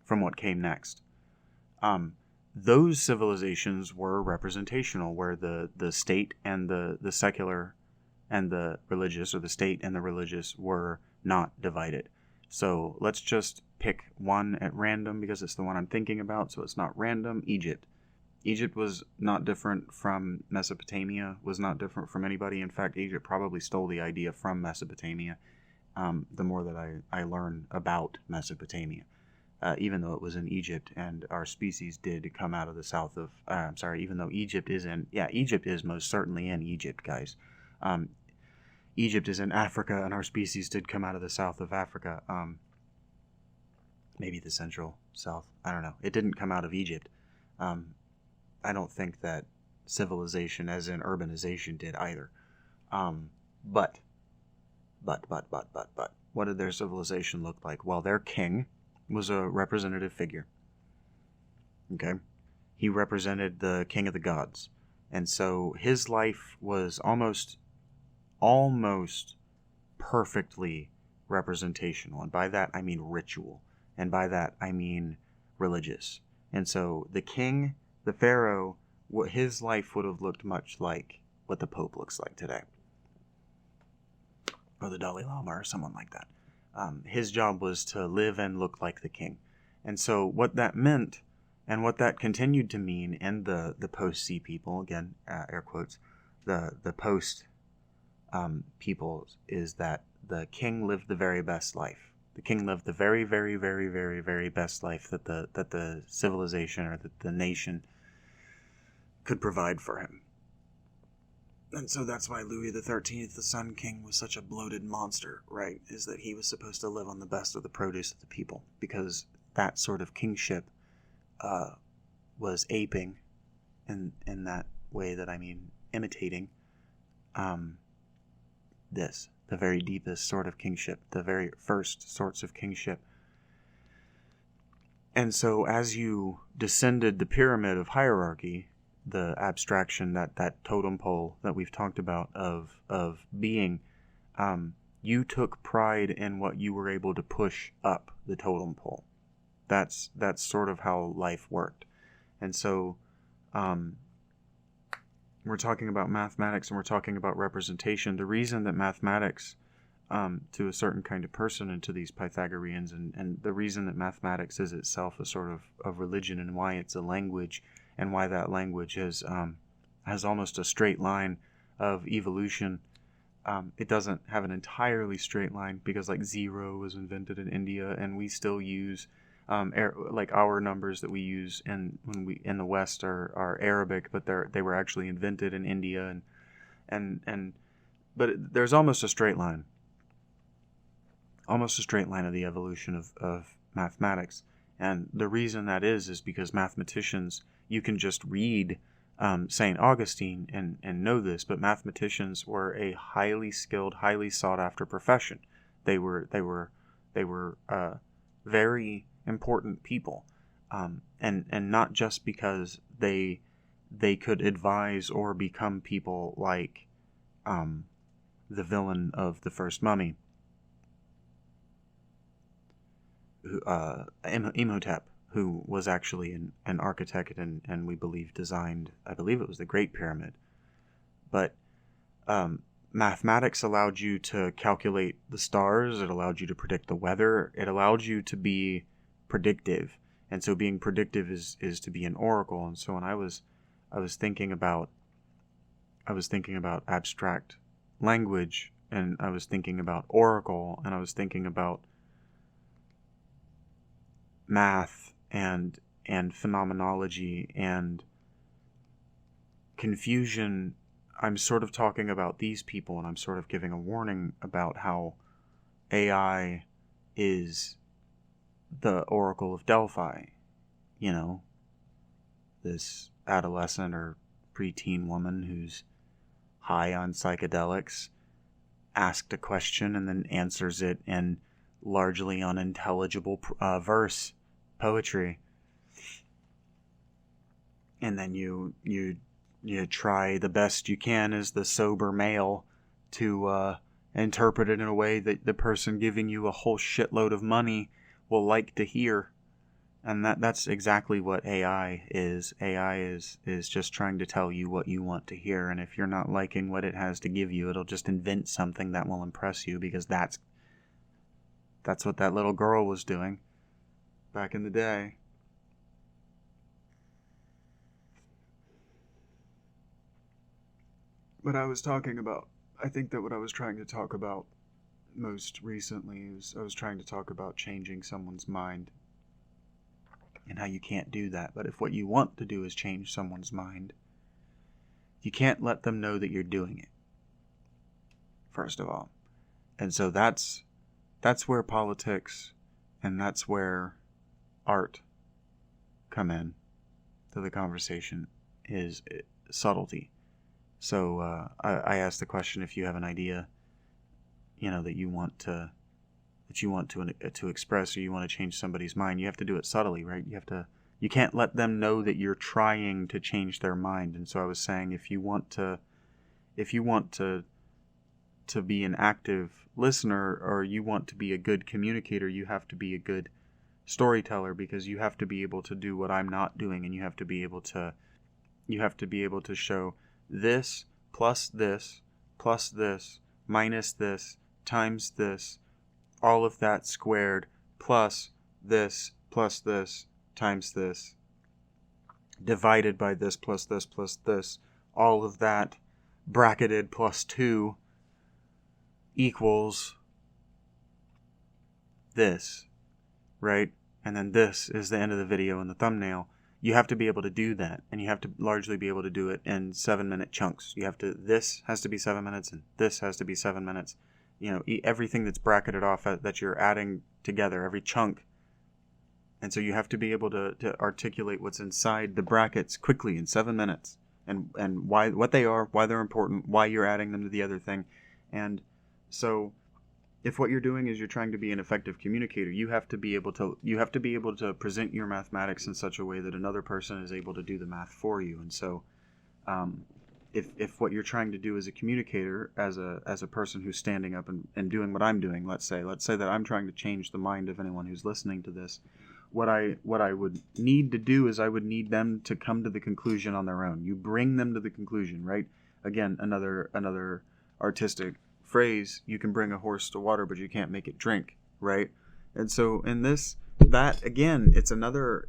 from what came next. those civilizations were representational, where the state and the secular and the religious, or the state and the religious, were not divided. So let's just pick one at random because it's the one I'm thinking about, so it's not random. Egypt. Egypt was not different from Mesopotamia, was not different from anybody. In fact, Egypt probably stole the idea from Mesopotamia, the more that I learn about Mesopotamia. Even though it was in Egypt, and our species did come out of the south of... even though Egypt is in... Yeah, Egypt is most certainly in Egypt, guys. Egypt is in Africa, and our species did come out of the south of Africa. Maybe the central south. I don't know. It didn't come out of Egypt. I don't think that civilization, as in urbanization, did either. But, what did their civilization look like? Well, their king was a representative figure. Okay? He represented the king of the gods. And so his life was almost perfectly representational. And by that, I mean ritual. And by that, I mean religious. And so the king, the pharaoh, what his life would have looked much like what the Pope looks like today. Or the Dalai Lama, or someone like that. His job was to live and look like the king. And so what that meant, and what that continued to mean in the post-sea people, again, air quotes, the post people, is that the king lived the very best life. The king lived the very, very, very, very, very best life that the civilization or that the nation could provide for him. And so that's why Louis XIII, the Sun King, was such a bloated monster, right? Is that he was supposed to live on the best of the produce of the people, because that sort of kingship was aping, in that way that I mean imitating, the very deepest sort of kingship, the very first sorts of kingship. And so as you descended the pyramid of hierarchy, the abstraction, that totem pole that we've talked about of being, you took pride in what you were able to push up the totem pole. That's sort of how life worked. And so we're talking about mathematics, and we're talking about representation. The reason that mathematics, to a certain kind of person, and to these Pythagoreans, and the reason that mathematics is itself a sort of religion, and why it's a language, and why that language has almost a straight line of evolution. It doesn't have an entirely straight line, because like 0 was invented in India, and we still use like our numbers that we use in the West are Arabic, but they were actually invented in India, but there's almost a straight line of the evolution of mathematics. And the reason that is because mathematicians, you can just read St. Augustine and know this, but mathematicians were a highly skilled, highly sought after profession. They were very important people, and not just because they could advise or become people like the villain of the first Mummy, Imhotep, who was actually an architect and we believe designed, I believe it was the Great Pyramid. But mathematics allowed you to calculate the stars, it allowed you to predict the weather, it allowed you to be predictive. And so being predictive is to be an oracle. And so when I was thinking about abstract language, and I was thinking about oracle, and I was thinking about math and phenomenology and confusion, I'm sort of talking about these people, and I'm sort of giving a warning about how AI is the Oracle of Delphi. You know, this adolescent or preteen woman who's high on psychedelics asked a question and then answers it in largely unintelligible verse poetry, and then you try the best you can as the sober male to interpret it in a way that the person giving you a whole shitload of money will like to hear, And that's exactly what AI is. AI is just trying to tell you what you want to hear, and if you're not liking what it has to give you, it'll just invent something that will impress you, because that's what that little girl was doing back in the day. But I think that what I was trying to talk about most recently is I was trying to talk about changing someone's mind and how you can't do that. But if what you want to do is change someone's mind, you can't let them know that you're doing it, first of all. And so that's where politics and that's where art come in to the conversation, is subtlety. So I asked the question, if you have an idea, that you want to express, or you want to change somebody's mind, you have to do it subtly, right? You can't let them know that you're trying to change their mind. And so I was saying, if you want to be an active listener, or you want to be a good communicator, you have to be a good storyteller, because you have to be able to do what I'm not doing, and you have to be able to show this plus this minus this times this, all of that squared, plus this times this, divided by this plus this, all of that bracketed plus 2 equals this, right? And then this is the end of the video and the thumbnail. You have to be able to do that, and you have to largely be able to do it in 7-minute chunks. This has to be 7 minutes, and this has to be 7 minutes. Everything that's bracketed off that you're adding together, every chunk. And so you have to be able to articulate what's inside the brackets quickly in 7 minutes, and what they are, why they're important, why you're adding them to the other thing. And so if what you're doing is you're trying to be an effective communicator, you have to be able to present your mathematics in such a way that another person is able to do the math for you. And so if what you're trying to do as a communicator, as a person who's standing up and doing what I'm doing, let's say that I'm trying to change the mind of anyone who's listening to this, what I would need to do is I would need them to come to the conclusion on their own. You bring them to the conclusion, right? Again, another artistic phrase, you can bring a horse to water, but you can't make it drink, right? And so in that again, it's another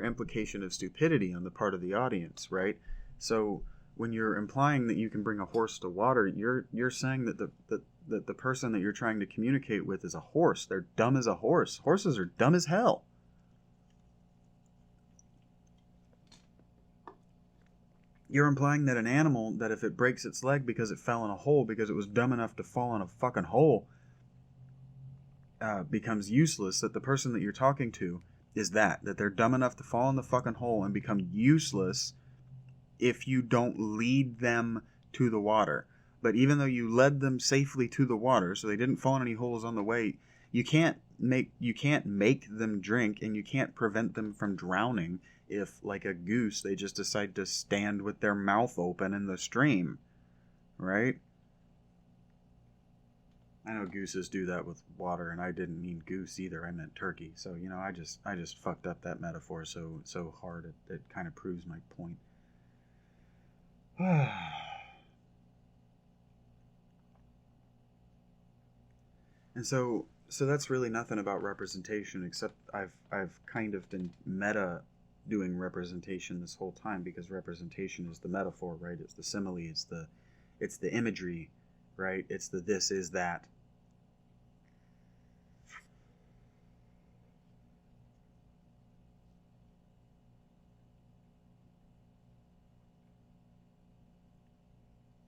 implication of stupidity on the part of the audience, right? So when you're implying that you can bring a horse to water, you're saying that the person that you're trying to communicate with is a horse. They're dumb as a horse. Horses are dumb as hell. You're implying that an animal, that if it breaks its leg because it fell in a hole because it was dumb enough to fall in a fucking hole, becomes useless, that the person that you're talking to is that they're dumb enough to fall in the fucking hole and become useless if you don't lead them to the water. But even though you led them safely to the water, so they didn't fall in any holes on the way, you can't make them drink, and you can't prevent them from drowning if, like a goose, they just decide to stand with their mouth open in the stream, right? I know gooses do that with water, and I didn't mean goose either. I meant turkey. So, I just fucked up that metaphor so hard it kind of proves my point. And so that's really nothing about representation, except I've kind of been meta doing representation this whole time, because representation is the metaphor, right? It's the simile, it's the imagery, right? It's the this is that.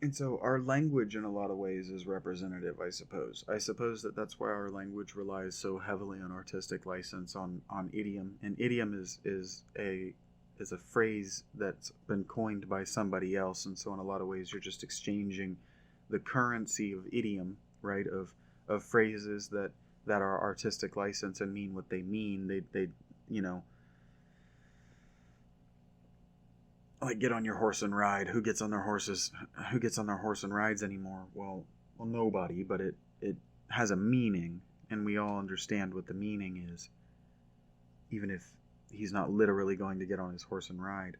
And so our language in a lot of ways is representative, I suppose. I suppose that's why our language relies so heavily on artistic license, on idiom. And idiom is a phrase that's been coined by somebody else. And so in a lot of ways you're just exchanging the currency of idiom, right? Of phrases that are artistic license and mean what they mean. They like, get on your horse and ride. Who gets on their horse and rides anymore? Well, nobody, but it has a meaning, and we all understand what the meaning is. Even if he's not literally going to get on his horse and ride.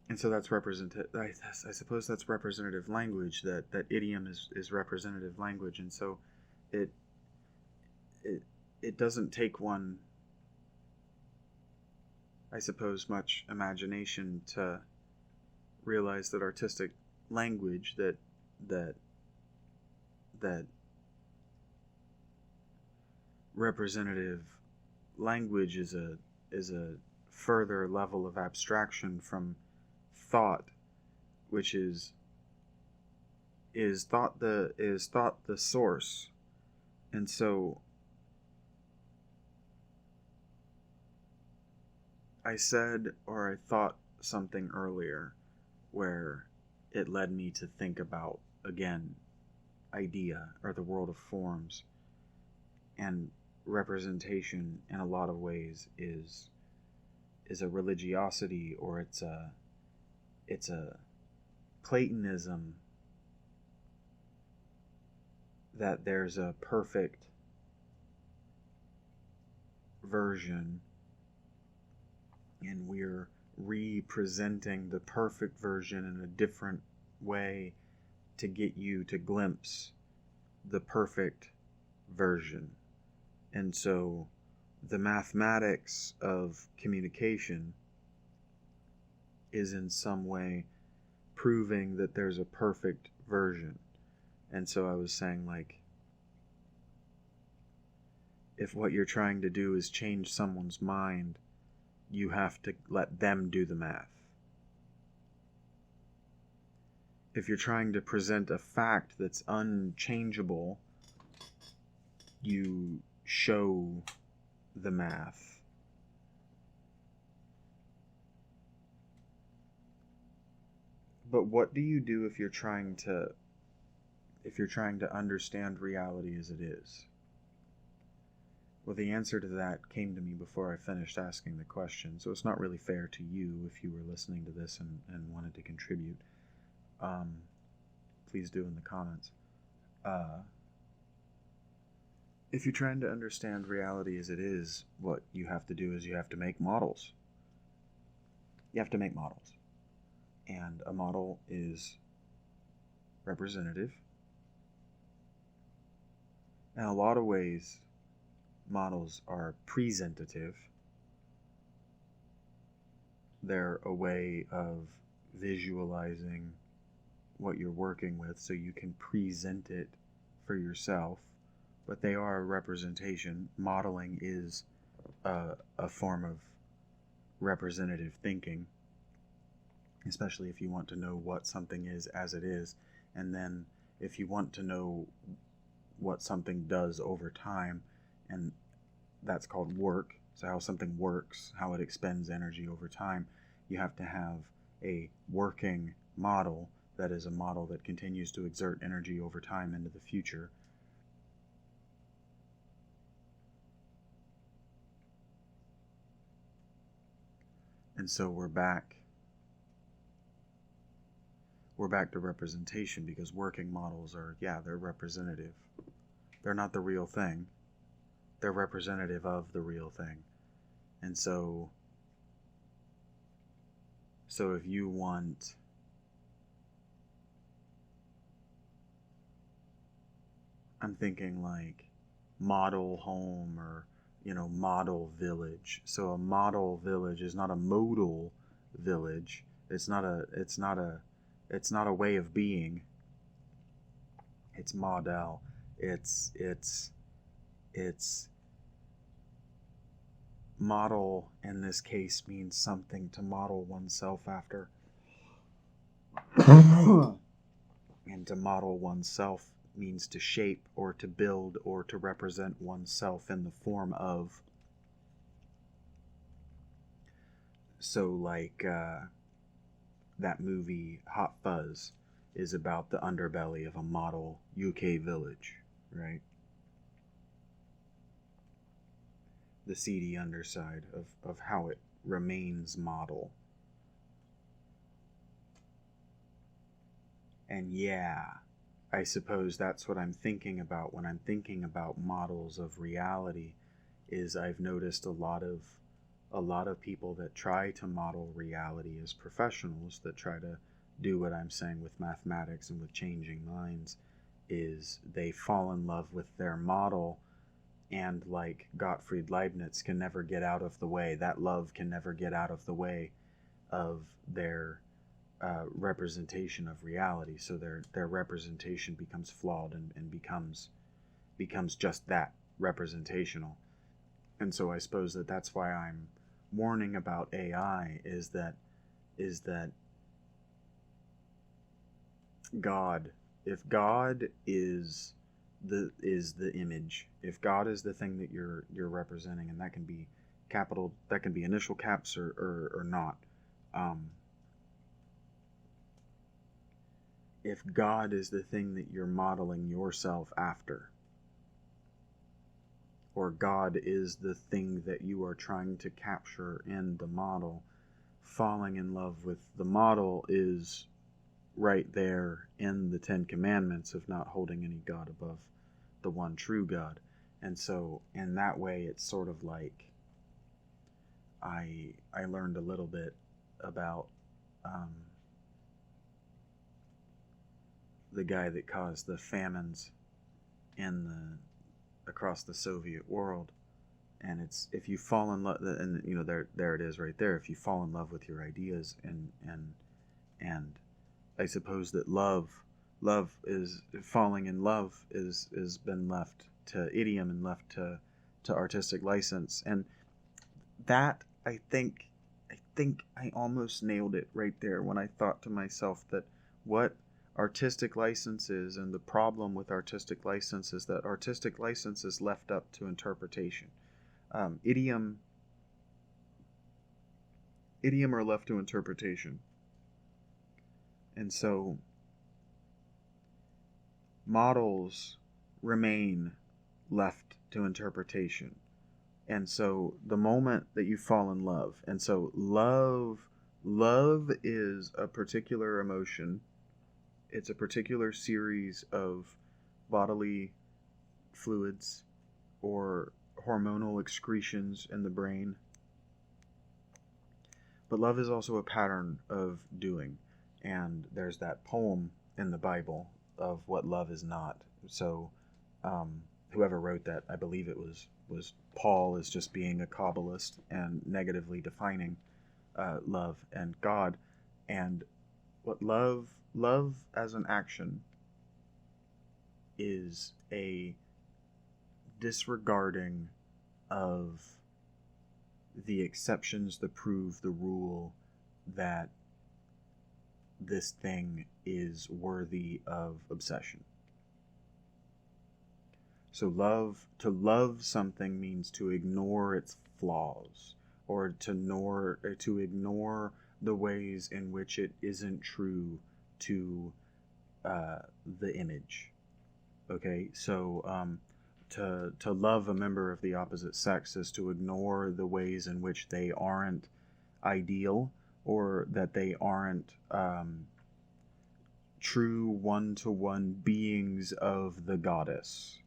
And so that's I suppose that's representative language. That idiom is representative language, and so it doesn't take one, I suppose, much imagination to realize that artistic language, that representative language is a further level of abstraction from thought, which is thought the source. And so I said, or I thought something earlier where it led me to think about, again, idea, or the world of forms. And representation in a lot of ways is a religiosity, or it's a Platonism, that there's a perfect version and we're representing the perfect version in a different way to get you to glimpse the perfect version. And so the mathematics of communication is in some way proving that there's a perfect version. And so I was saying, like, if what you're trying to do is change someone's mind, you have to let them do the math. If you're trying to present a fact that's unchangeable, you show the math. But what do you do if you're trying to understand reality as it is? Well, the answer to that came to me before I finished asking the question, so it's not really fair to you if you were listening to this and wanted to contribute. Please do in the comments. If you're trying to understand reality as it is, what you have to do is you have to make models. You have to make models. And a model is representative. In a lot of ways, models are presentative. They're a way of visualizing what you're working with so you can present it for yourself. But they are a representation. Modeling is a form of representative thinking, especially if you want to know what something is as it is. And then if you want to know what something does over time, and that's called work, so how something works, how it expends energy over time, you have to have a working model that is a model that continues to exert energy over time into the future. And so we're back to representation, because working models are, they're representative. They're not the real thing. They're representative of the real thing. And so if you want I'm thinking like model home, or model village. So a model village is not a modal village. It's not a way of being. It's model. It's model in this case means something to model oneself after. And to model oneself means to shape or to build or to represent oneself in the form of. So like that movie Hot Fuzz is about the underbelly of a model UK village, right? The seedy underside of how it remains model. And I suppose that's what I'm thinking about when I'm thinking about models of reality, is I've noticed a lot of a lot of people that try to model reality as professionals, that try to do what I'm saying with mathematics and with changing minds, is they fall in love with their model, and like Gottfried Leibniz, can never get out of the way. That love can never get out of the way of their representation of reality. So their representation becomes flawed and becomes just that, representational. And so I suppose that's why I'm warning about AI, is that God, if God is the image, if God is the thing that you're representing, and that can be capital, that can be initial caps or not. If God is the thing that you're modeling yourself after, or God is the thing that you are trying to capture in the model, falling in love with the model is right there in the Ten Commandments of not holding any God above the one true God. And so in that way, it's sort of like I learned a little bit about the guy that caused the famines across the Soviet world. And it's, if you fall in love, and you know, there it is right there. If you fall in love with your ideas, and I suppose that love is, falling in love is been left to idiom and left to artistic license. And that, I think I almost nailed it right there when I thought to myself that what artistic license is, and the problem with artistic license, is that artistic license is left up to interpretation. Idiom are left to interpretation. And so models remain left to interpretation. And so the moment that you fall in love, and so love is a particular emotion. It's a particular series of bodily fluids or hormonal excretions in the brain. But love is also a pattern of doing. And there's that poem in the Bible of what love is not. So whoever wrote that, I believe it was Paul, is just being a Kabbalist and negatively defining love and God. And what love as an action is a disregarding of the exceptions that prove the rule that this thing is worthy of obsession. So to love something means to ignore its flaws, or to ignore the ways in which it isn't true to the image. Okay, so to love a member of the opposite sex is to ignore the ways in which they aren't ideal, or that they aren't true one-to-one beings of the goddess,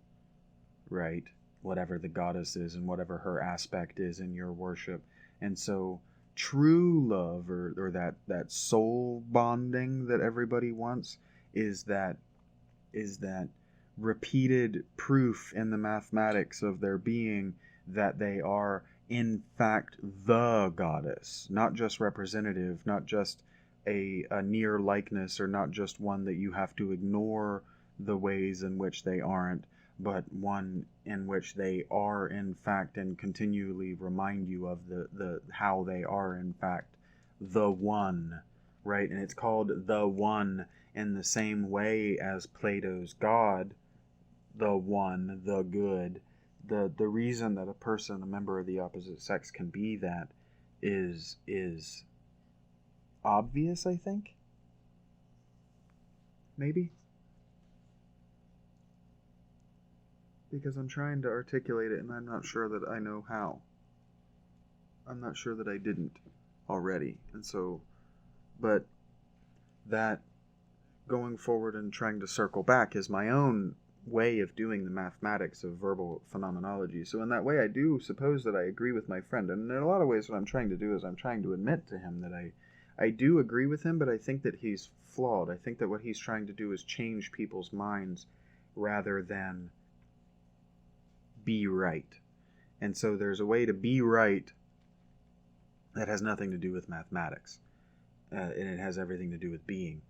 right? Whatever the goddess is and whatever her aspect is in your worship. And so true love, or that soul bonding that everybody wants, is that repeated proof in the mathematics of their being that they are in fact the goddess, not just representative, not just a near likeness, or not just one that you have to ignore the ways in which they aren't, but one in which they are in fact, and continually remind you of the how they are in fact the one, right? And it's called the one in the same way as Plato's God, the one, the good. The reason that a person, a member of the opposite sex, can be that is obvious, I think. Maybe. Because I'm trying to articulate it and I'm not sure that I know how. I'm not sure that I didn't already. And so, but that going forward and trying to circle back is my own way of doing the mathematics of verbal phenomenology. So in that way, I do suppose that I agree with my friend. And in a lot of ways, what I'm trying to do is I'm trying to admit to him that I do agree with him, but I think that he's flawed. I think that what he's trying to do is change people's minds rather than be right. And so there's a way to be right that has nothing to do with mathematics. And it has everything to do with being.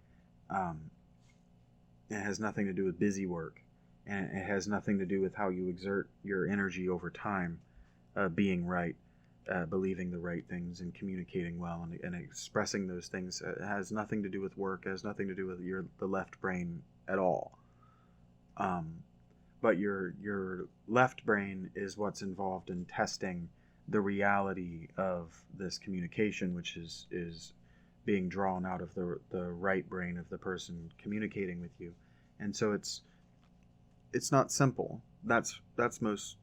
It has nothing to do with busy work. And it has nothing to do with how you exert your energy over time, being right, believing the right things and communicating well and expressing those things. It has nothing to do with work. It has nothing to do with the left brain at all. But your left brain is what's involved in testing the reality of this communication, which is being drawn out of the right brain of the person communicating with you. And so it's not simple. That's most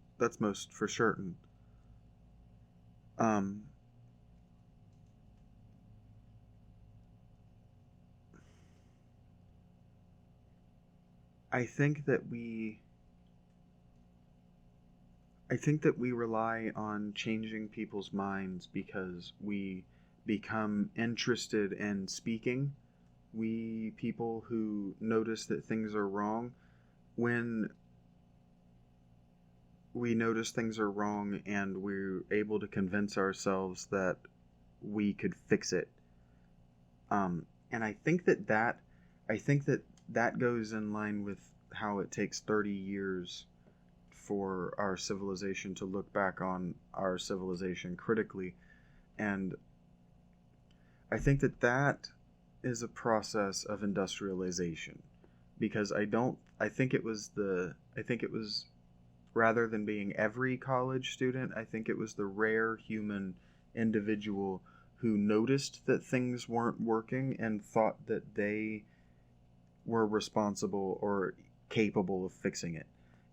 for certain. I think that we rely on changing people's minds because we become interested in speaking. We people who notice that things are wrong, when we notice things are wrong and we're able to convince ourselves that we could fix it. And I think that goes in line with how it takes 30 years for our civilization to look back on our civilization critically. And I think that is a process of industrialization, because I think it was rather than being every college student, I think it was the rare human individual who noticed that things weren't working and thought that they were responsible or capable of fixing it.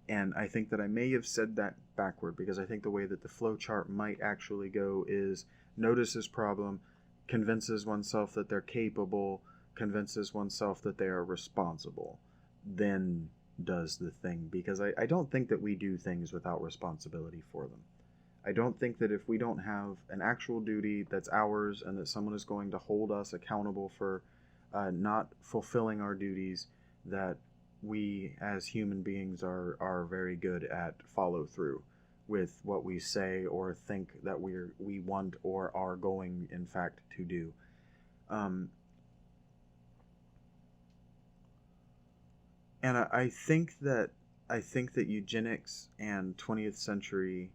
And I think that I may have said that backward, because I think the way that the flow chart might actually go is notices problem, convinces oneself that they're capable, convinces oneself that they are responsible, then does the thing. Because I don't think that we do things without responsibility for them. I don't think that if we don't have an actual duty that's ours and that someone is going to hold us accountable for not fulfilling our duties, that we as human beings are very good at follow through with what we say or think that we want or are going in fact to do. And I think that eugenics and 20th century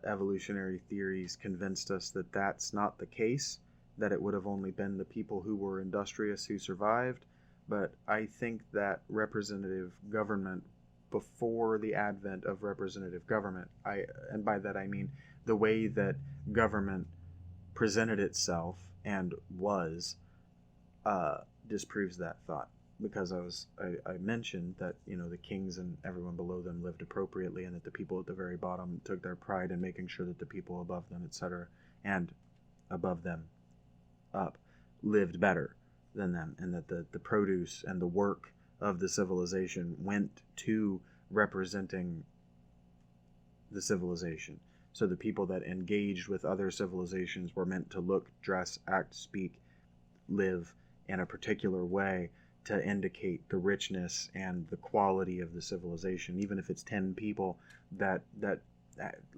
evolutionary theories convinced us that that's not the case, that it would have only been the people who were industrious who survived. But I think that representative government, before the advent of representative government, and by that I mean the way that government presented itself and was, disproves that thought. Because I mentioned that, the kings and everyone below them lived appropriately, and that the people at the very bottom took their pride in making sure that the people above them, etc., and above them up, lived better than them, and that the produce and the work of the civilization went to representing the civilization. So the people that engaged with other civilizations were meant to look, dress, act, speak, live in a particular way to indicate the richness and the quality of the civilization. Even if it's 10 people that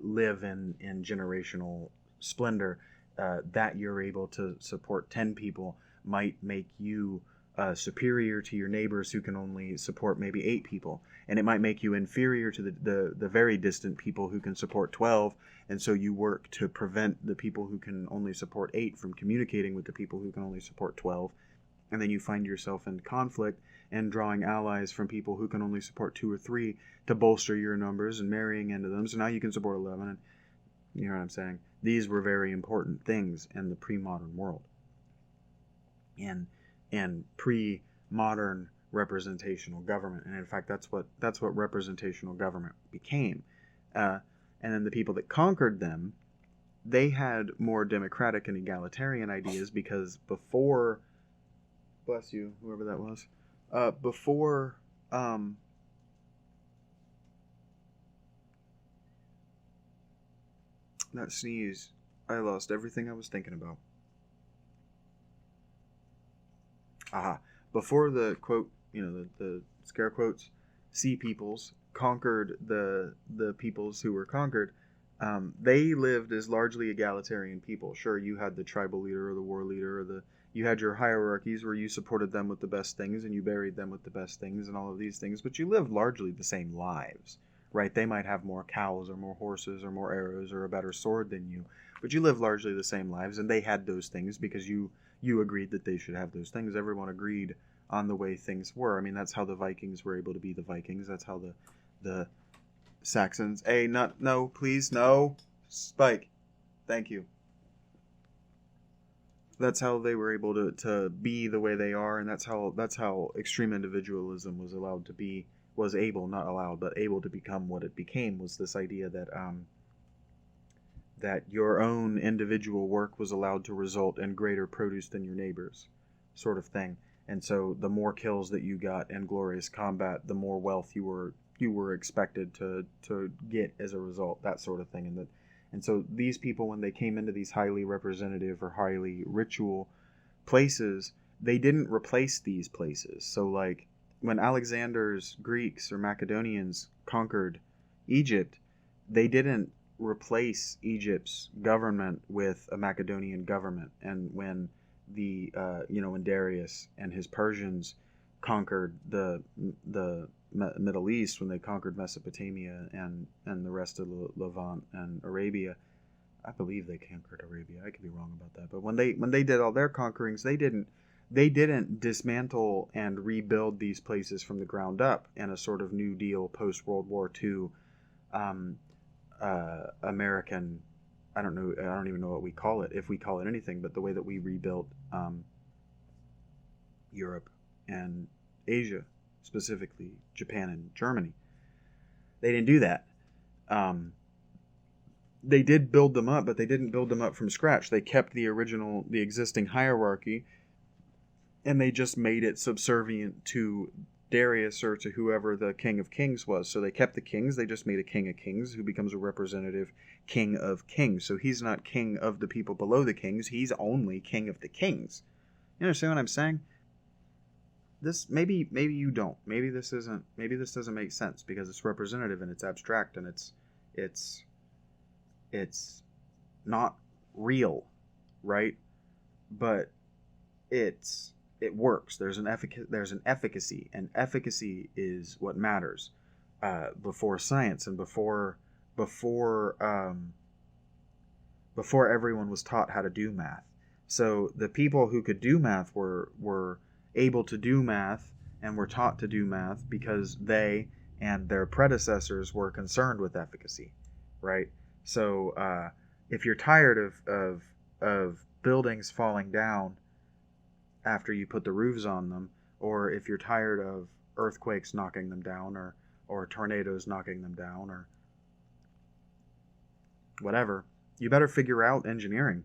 live in generational splendor, that you're able to support 10 people might make you superior to your neighbors who can only support maybe 8 people. And it might make you inferior to the very distant people who can support 12. And so you work to prevent the people who can only support 8 from communicating with the people who can only support 12. And then you find yourself in conflict and drawing allies from people who can only support 2 or 3 to bolster your numbers and marrying into them. So now you can support 11. And you know what I'm saying? These were very important things in the pre-modern world. And pre-modern representational government. And in fact, that's what representational government became. And then the people that conquered them, they had more democratic and egalitarian ideas, because before, bless you, whoever that was, before That sneeze, I lost everything I was thinking about. Aha. Before the quote, the scare quotes, sea peoples conquered the peoples who were conquered. They lived as largely egalitarian people. Sure, you had the tribal leader or the war leader, or you had your hierarchies where you supported them with the best things and you buried them with the best things and all of these things, but you lived largely the same lives, right? They might have more cows or more horses or more arrows or a better sword than you, but you lived largely the same lives, and they had those things because you agreed that they should have those things. Everyone agreed on the way things were. I mean, that's how the Vikings were able to be the Vikings. That's how the Saxons. Hey, no, please, no. Spike. Thank you. That's how they were able to be the way they are, and that's how extreme individualism was allowed to be, was able, not allowed, but able to become what it became, was this idea that that your own individual work was allowed to result in greater produce than your neighbors, sort of thing. And so the more kills that you got in glorious combat, the more wealth you were expected to get as a result, that sort of thing. And so these people, when they came into these highly representative or highly ritual places, they didn't replace these places. So like when Alexander's Greeks or Macedonians conquered Egypt, they didn't replace Egypt's government with a Macedonian government. And when when Darius and his Persians conquered the Middle East, when they conquered Mesopotamia and the rest of Levant and Arabia, I believe they conquered Arabia. I could be wrong about that, but when they did all their conquerings, they didn't dismantle and rebuild these places from the ground up in a sort of New Deal post World War II American. I don't even know what we call it, if we call it anything, but the way that we rebuilt Europe and Asia, specifically Japan and Germany. They didn't do that. They did build them up, but they didn't build them up from scratch. They kept the existing hierarchy, and they just made it subservient to Darius or to whoever the king of kings was. So they kept the kings, they just made a king of kings who becomes a representative king of kings. So he's not king of the people below the kings, he's only king of the kings. You understand what I'm saying? This maybe you don't. Maybe this doesn't make sense because it's representative and it's abstract and it's not real, right? But it works. There's an efficacy, and efficacy is what matters before science and before everyone was taught how to do math. So the people who could do math were able to do math and were taught to do math because they and their predecessors were concerned with efficacy, right? So if you're tired of buildings falling down after you put the roofs on them, or if you're tired of earthquakes knocking them down, or tornadoes knocking them down, or whatever, you better figure out engineering.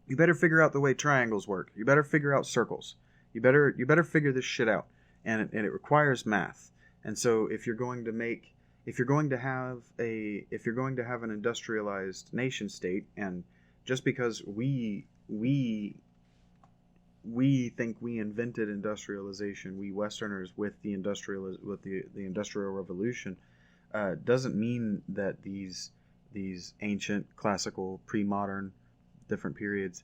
You better figure out the way triangles work. You better figure out circles. You better figure this shit out, and it requires math. And so if you're going to have an industrialized nation state, and just because we think we invented industrialization, we Westerners, with the Industrial Revolution, doesn't mean that these ancient, classical, pre-modern, different periods,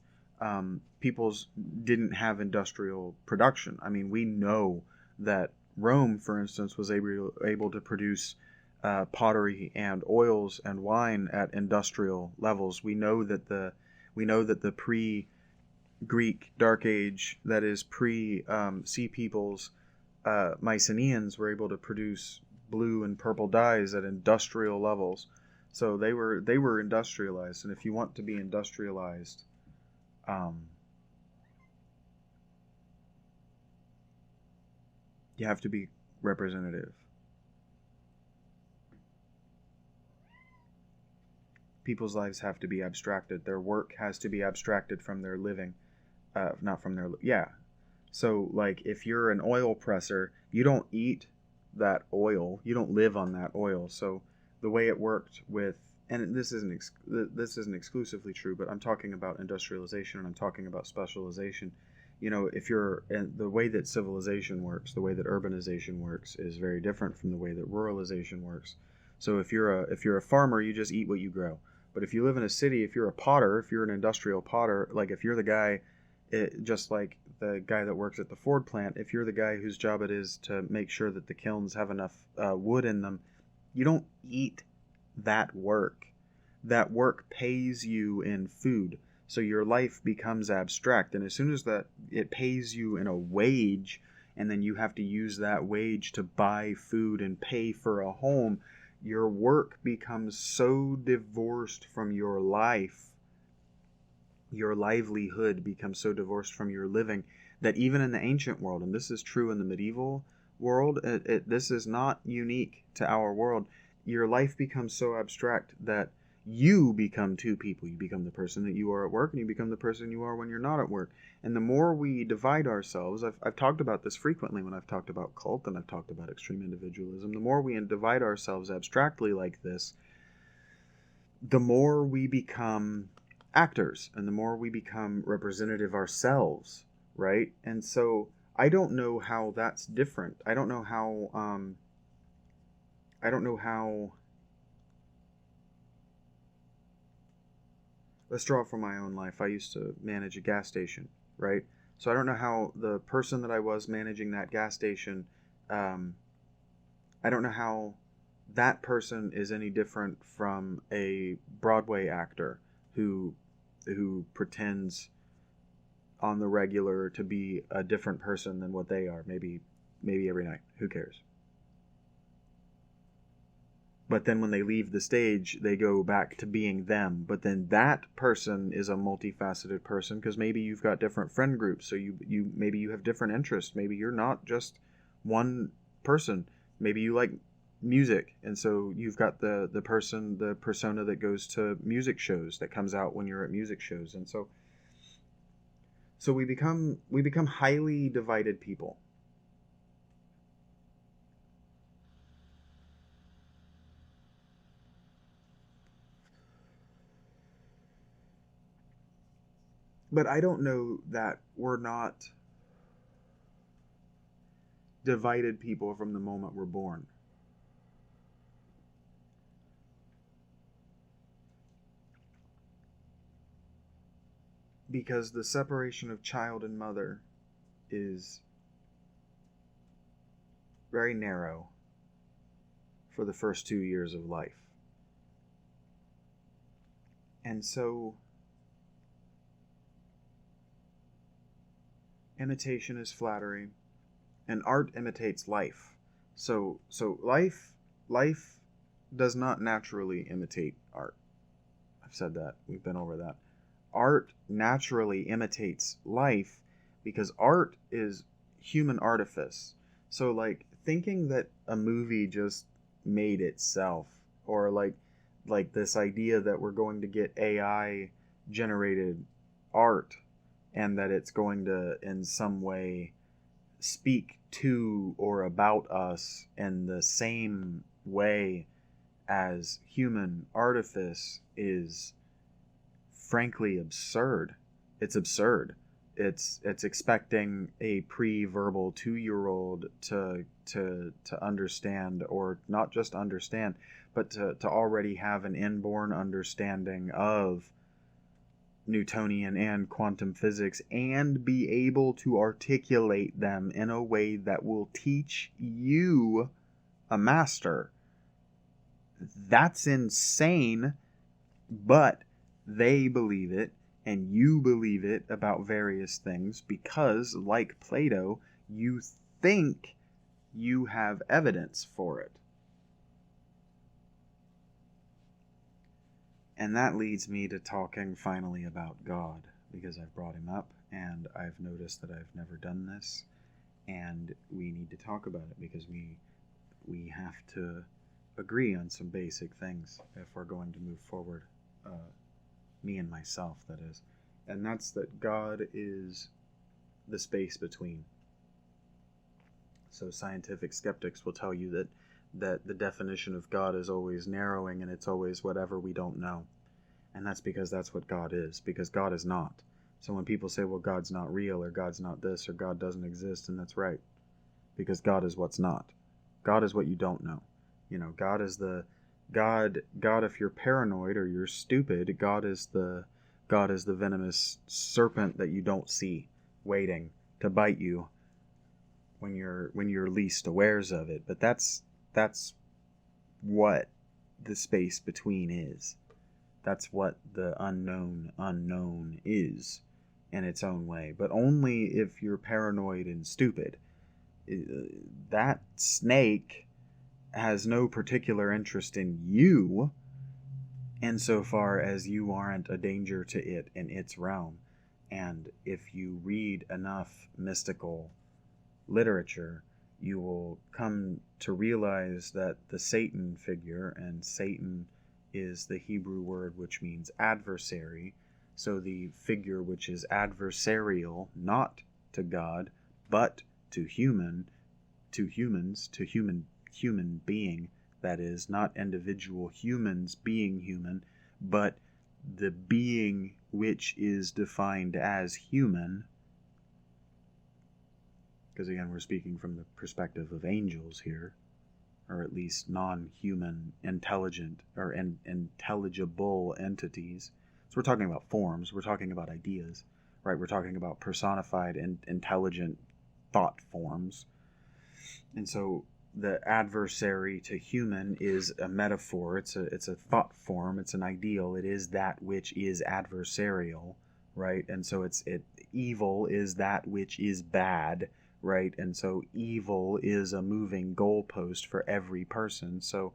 peoples didn't have industrial production. I mean, we know that Rome, for instance, was able to produce pottery and oils and wine at industrial levels. We know that the pre-Greek Dark Age, that is pre-Sea Peoples, Mycenaeans were able to produce blue and purple dyes at industrial levels. So they were industrialized, and if you want to be industrialized, you have to be representative. People's lives have to be abstracted. Their work has to be abstracted from their living, not from their... Yeah. So, like, if you're an oil presser, you don't eat that oil. You don't live on that oil. So the way it worked with and this isn't exclusively true, but I'm talking about industrialization and I'm talking about specialization. If you're and the way that civilization works, the way that urbanization works is very different from the way that ruralization works. So if you're a farmer, you just eat what you grow. But if you live in a city, if you're a potter, if you're an industrial potter, like if you're the guy, just like the guy that works at the Ford plant, if you're the guy whose job it is to make sure that the kilns have enough wood in them, you don't eat that work. That work pays you in food. So your life becomes abstract. And as soon as that it pays you in a wage, and then you have to use that wage to buy food and pay for a home, your work becomes so divorced from your life. Your livelihood becomes so divorced from your living that even in the ancient world, and this is true in the medieval world, this is not unique to our world, your life becomes so abstract that you become two people. You become the person that you are at work, and you become the person you are when you're not at work. And the more we divide ourselves, I've talked about this frequently when I've talked about cult and I've talked about extreme individualism, the more we divide ourselves abstractly like this, the more we become actors and the more we become representative ourselves, right? And so I don't know how that's different. I don't know how let's draw from my own life. I used to manage a gas station, right? So I don't know how the person that I was managing that gas station, I don't know how that person is any different from a Broadway actor who pretends on the regular to be a different person than what they are. Maybe every night. Who cares? But then when they leave the stage, they go back to being them. But then that person is a multifaceted person because maybe you've got different friend groups. So maybe you have different interests. Maybe you're not just one person. Maybe you like music, and so you've got the persona that goes to music shows, that comes out when you're at music shows. And so we become highly divided people. But I don't know that we're not divided people from the moment we're born. Because the separation of child and mother is very narrow for the first 2 years of life. And so imitation is flattery, and art imitates life. So life does not naturally imitate art. I've said that. We've been over that. Art naturally imitates life because art is human artifice. So like thinking that a movie just made itself, or like this idea that we're going to get AI generated art and that it's going to in some way speak to or about us in the same way as human artifice is frankly absurd. It's absurd. It's expecting a pre-verbal 2-year-old to understand, or not just understand, but to already have an inborn understanding of Newtonian and quantum physics and be able to articulate them in a way that will teach you, a master. That's insane, but they believe it and you believe it about various things because, like Plato, you think you have evidence for it. And that leads me to talking finally about God, because I've brought him up and I've noticed that I've never done this, and we need to talk about it because we have to agree on some basic things if we're going to move forward. Me and myself, that is. And that's that God is the space between. So scientific skeptics will tell you that that the definition of God is always narrowing, and it's always whatever we don't know. And that's because that's what God is, because God is not. So when people say, well, God's not real, or God's not this, or God doesn't exist, and that's right, because God is what's not. God is what you don't know. God is the God if you're paranoid or you're stupid, God is the venomous serpent that you don't see, waiting to bite you when you're least awares of it. But that's what the space between is. That's what the unknown is in its own way. But only if you're paranoid and stupid. That snake has no particular interest in you insofar as you aren't a danger to it in its realm. And if you read enough mystical literature, you will come to realize that the Satan figure, and Satan is the Hebrew word which means adversary, so the figure which is adversarial, not to God, but to human being, that is, not individual humans being human, but the being which is defined as human, because again we're speaking from the perspective of angels here, or at least non-human intelligent or intelligible entities. So we're talking about forms, we're talking about ideas, right? We're talking about personified and intelligent thought forms. And so the adversary to human is a metaphor. It's a thought form. It's an ideal. It is that which is adversarial, right? And so evil is that which is bad, right? And so evil is a moving goalpost for every person. So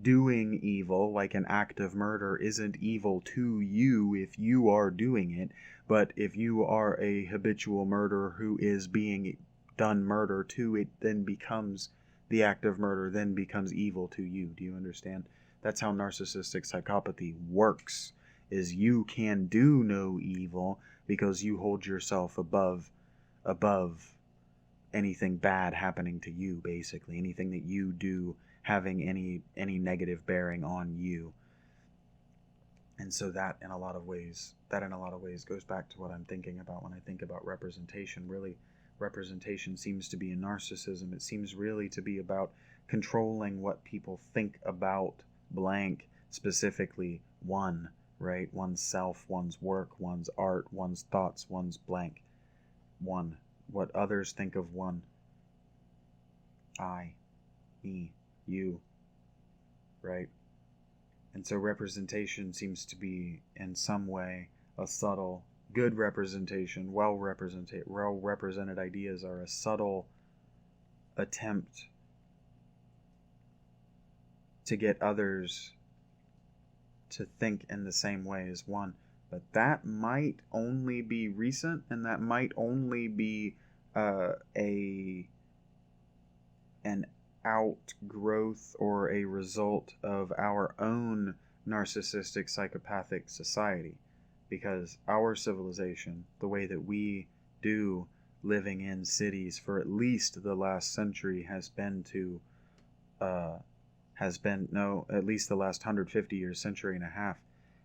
doing evil, like an act of murder, isn't evil to you if you are doing it. But if you are a habitual murderer who is being done murder to, it then becomes the act of murder, then becomes evil to you. Do you understand? That's how narcissistic psychopathy works, is you can do no evil because you hold yourself above anything bad happening to you, basically. Anything that you do having any negative bearing on you. And so that in a lot of ways goes back to what I'm thinking about when I think about representation. Really, representation seems to be a narcissism. It seems really to be about controlling what people think about blank, specifically one, right? One's self, one's work, one's art, one's thoughts, one's blank. One. What others think of one. I, me, you, right? And so representation seems to be in some way a subtle, good representation, well represented ideas are a subtle attempt to get others to think in the same way as one. But that might only be recent, and that might only be an outgrowth or a result of our own narcissistic psychopathic society, because our civilization, the way that we do living in cities for at least the last century, at least the last 150 years, century and a half,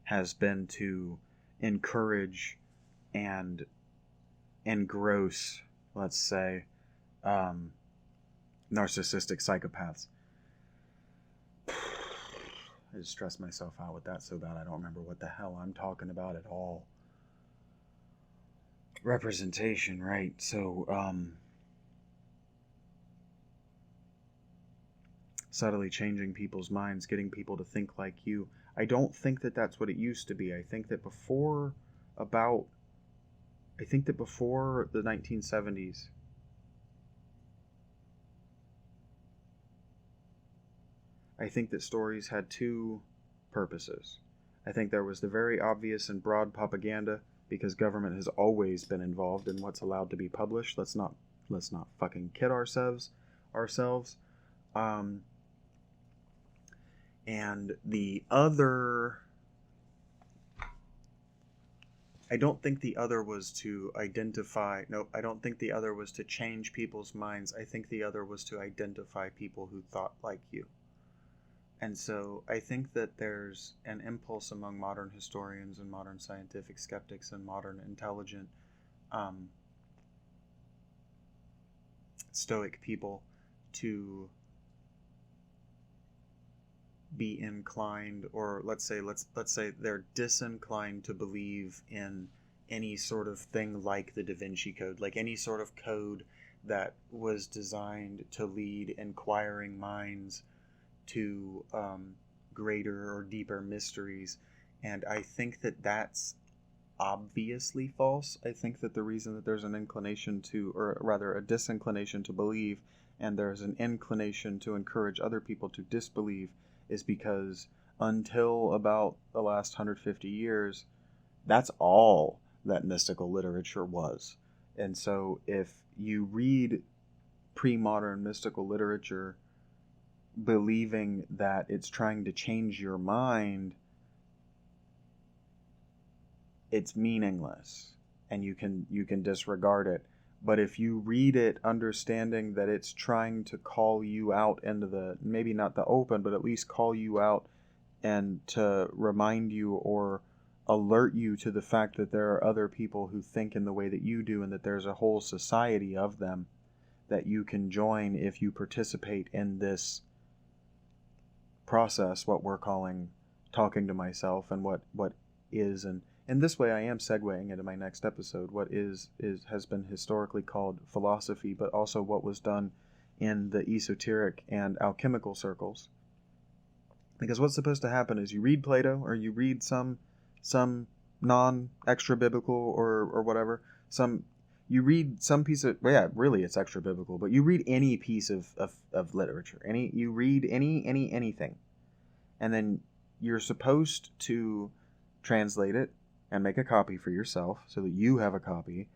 has been to encourage and engross, let's say, narcissistic psychopaths. I just stressed myself out with that so bad I don't remember what the hell I'm talking about at all. Representation, right? So, subtly changing people's minds, getting people to think like you. I don't think that that's what it used to be. I think that before the 1970s, I think that stories had two purposes. I think there was the very obvious and broad propaganda, because government has always been involved in what's allowed to be published. Let's not fucking kid ourselves. And the other, I don't think the other was to identify, no, I don't think the other was to change people's minds. I think the other was to identify people who thought like you. And so I think that there's an impulse among modern historians and modern scientific skeptics and modern intelligent stoic people to be inclined, or let's say they're disinclined to believe in any sort of thing like the Da Vinci Code, like any sort of code that was designed to lead inquiring minds to greater or deeper mysteries. And I think that that's obviously false. I think that the reason that there's an inclination to, or rather a disinclination to believe, and there's an inclination to encourage other people to disbelieve, is because until about the last 150 years, that's all that mystical literature was. And so if you read pre-modern mystical literature believing that it's trying to change your mind, it's meaningless, and you can disregard it. But if you read it understanding that it's trying to call you out into the, maybe not the open, but at least call you out and to remind you or alert you to the fact that there are other people who think in the way that you do, and that there's a whole society of them that you can join if you participate in this process, what we're calling talking to myself, and what is, and this way I am segueing into my next episode, what has been historically called philosophy, but also what was done in the esoteric and alchemical circles. Because what's supposed to happen is you read Plato, or you read some non-extra biblical or whatever, you read some piece of, well, yeah, really it's extra biblical, but you read any piece of literature, you read anything, and then you're supposed to translate it and make a copy for yourself so that you have a copy,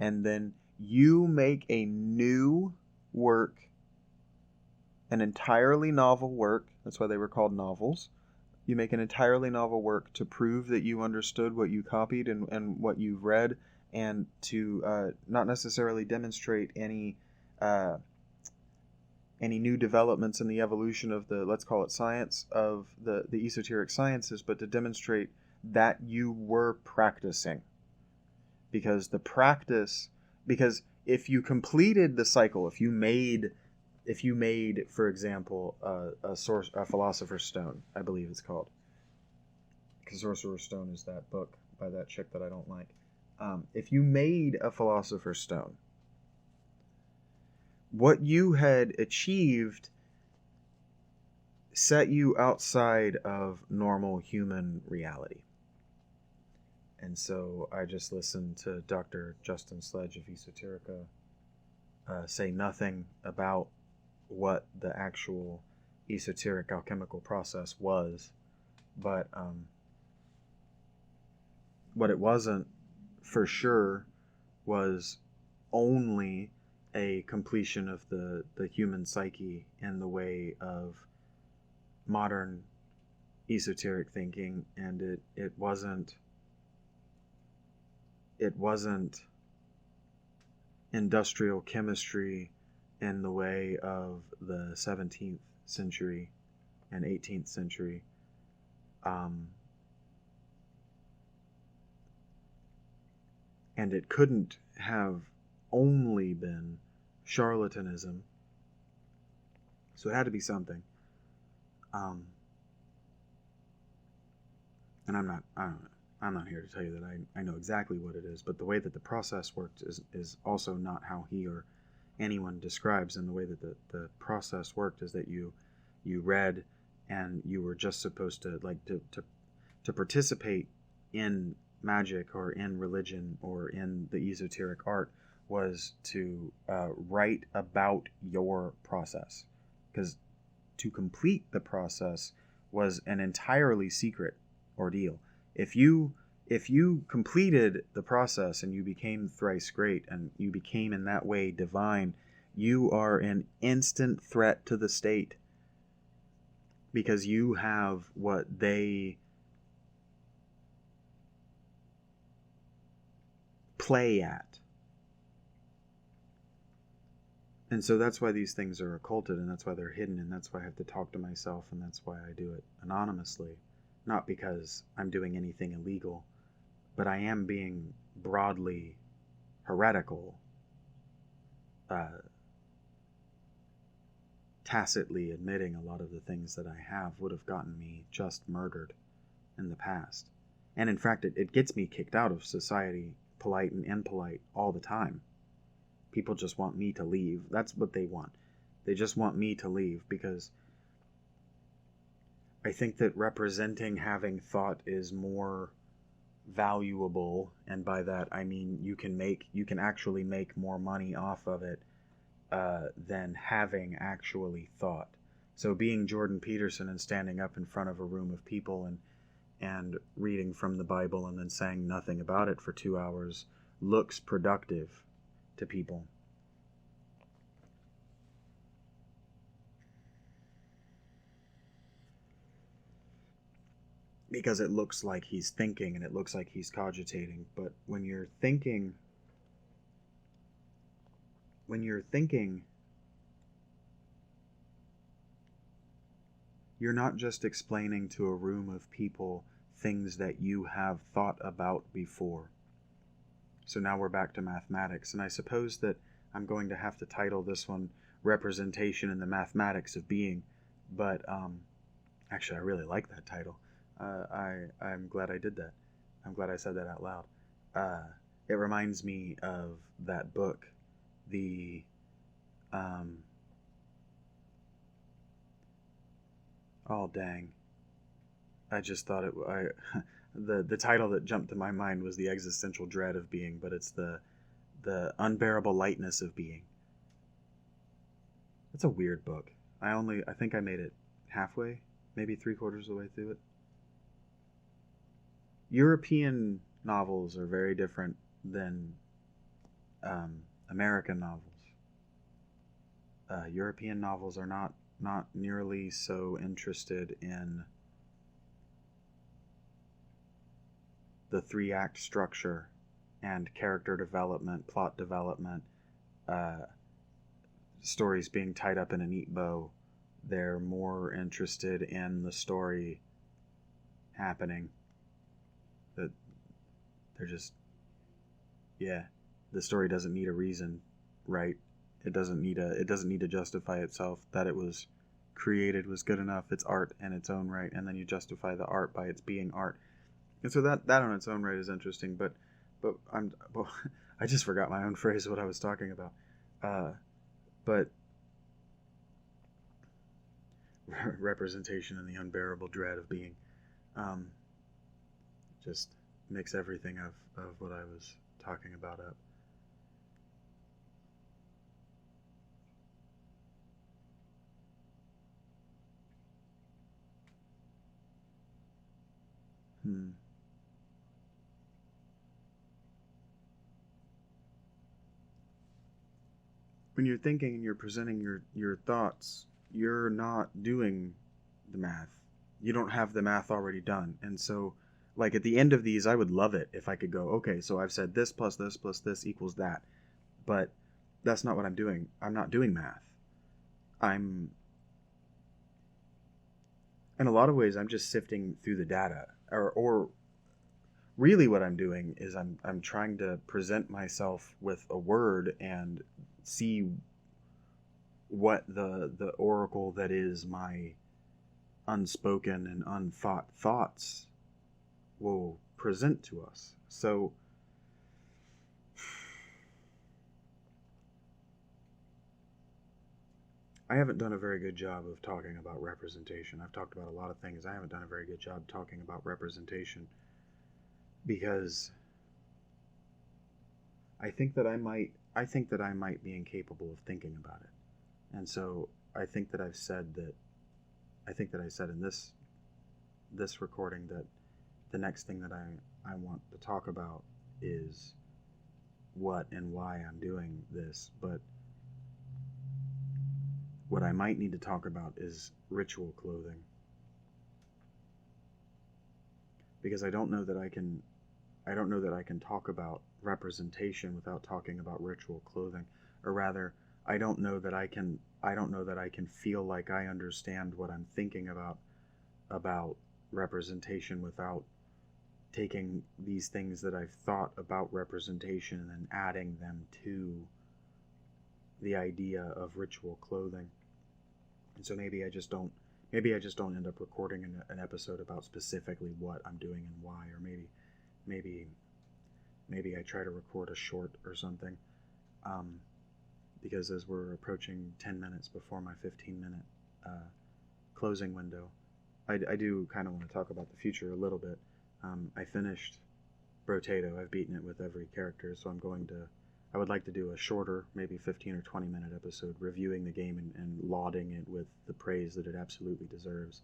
and then you make a new work, an entirely novel work. That's why they were called novels. You make an entirely novel work to prove that you understood what you copied and what you've read, and to not necessarily demonstrate any new developments in the evolution of the, let's call it science, of the esoteric sciences, but to demonstrate that you were practicing. Because if you completed the cycle, if you made, for example, a philosopher's stone, I believe it's called, because Sorcerer's Stone is that book by that chick that I don't like. If you made a philosopher's stone, what you had achieved set you outside of normal human reality. And so I just listened to Dr. Justin Sledge of Esoterica say nothing about what the actual esoteric alchemical process was, but what it wasn't for sure was only a completion of the human psyche in the way of modern esoteric thinking, and it wasn't industrial chemistry in the way of the 17th century and 18th century. And it couldn't have only been charlatanism. So it had to be something. And I'm not here to tell you that I know exactly what it is, but the way that the process worked is also not how he or anyone describes. And the way that the process worked is that you read, and you were just supposed to to participate in magic or in religion or in the esoteric art was to write about your process, because to complete the process was an entirely secret ordeal. If you completed the process and you became thrice great and you became in that way divine, you are an instant threat to the state, because you have what they play at. And so that's why these things are occulted, and that's why they're hidden, and that's why I have to talk to myself, and that's why I do it anonymously. Not because I'm doing anything illegal, but I am being broadly heretical, tacitly admitting a lot of the things that I have would have gotten me just murdered in the past. And in fact, it gets me kicked out of society, polite and impolite, all the time. People just want me to leave. That's what they want. They just want me to leave, because I think that representing having thought is more valuable, and by that I mean you can actually make more money off of it than having actually thought. So being Jordan Peterson and standing up in front of a room of people and reading from the Bible and then saying nothing about it for 2 hours looks productive to people. Because it looks like he's thinking and it looks like he's cogitating. But when you're thinking, you're not just explaining to a room of people things that you have thought about before. So now we're back to mathematics, and I suppose that I'm going to have to title this one Representation in the Mathematics of Being, but actually I really like that title. I'm glad I did that. I'm glad I said that out loud. It reminds me of that book, the oh dang, I just thought the title that jumped to my mind was The Existential Dread of Being, but it's the Unbearable Lightness of Being. It's a weird book. I think I made it halfway, maybe 3/4 of the way through it. European novels are very different than American novels. European novels are not nearly so interested in the 3-act structure and character development, plot development, stories being tied up in a neat bow. They're more interested in the story happening. That they're just, the story doesn't need a reason, right? It doesn't need to justify itself. That it was created was good enough. It's art in its own right, and then you justify the art by its being art. And so that on its own right is interesting. But I just forgot my own phrase, what I was talking about. But representation and the unbearable dread of being. Just mix everything of what I was talking about up. When you're thinking and you're presenting your thoughts, you're not doing the math. You don't have the math already done. And so, like, at the end of these, I would love it if I could go, okay, so I've said this plus this plus this equals that. But that's not what I'm doing. I'm not doing math. In a lot of ways, I'm just sifting through the data. Or really what I'm doing is I'm trying to present myself with a word and see what the oracle that is my unspoken and unthought thoughts will present to us. So I haven't done a very good job of talking about representation. I've talked about a lot of things. I haven't done a very good job talking about representation because I think that I might be incapable of thinking about it. And so I think that I said in this recording that the next thing that I want to talk about is what and why I'm doing this. But what I might need to talk about is ritual clothing. Because I don't know that I can I don't know that I can talk about representation without talking about ritual clothing, or rather, I don't know that I can feel like I understand what I'm thinking about representation without taking these things that I've thought about representation and then adding them to the idea of ritual clothing. And so maybe I just don't end up recording an episode about specifically what I'm doing and why, or maybe I try to record a short or something, because as we're approaching 10 minutes before my 15-minute closing window, I do kind of want to talk about the future a little bit. I finished Brotato. I've beaten it with every character, so I would like to do a shorter, maybe 15 or 20 minute episode reviewing the game and lauding it with the praise that it absolutely deserves.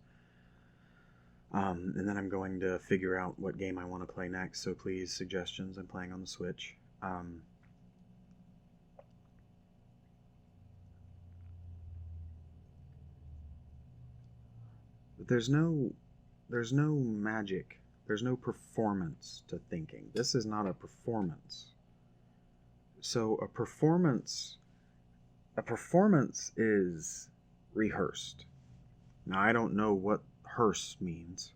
And then I'm going to figure out what game I want to play next, so please, suggestions. I'm playing on the Switch. But there's no magic. There's no performance to thinking. This is not a performance. So a performance is rehearsed. Now, I don't know what hearse means.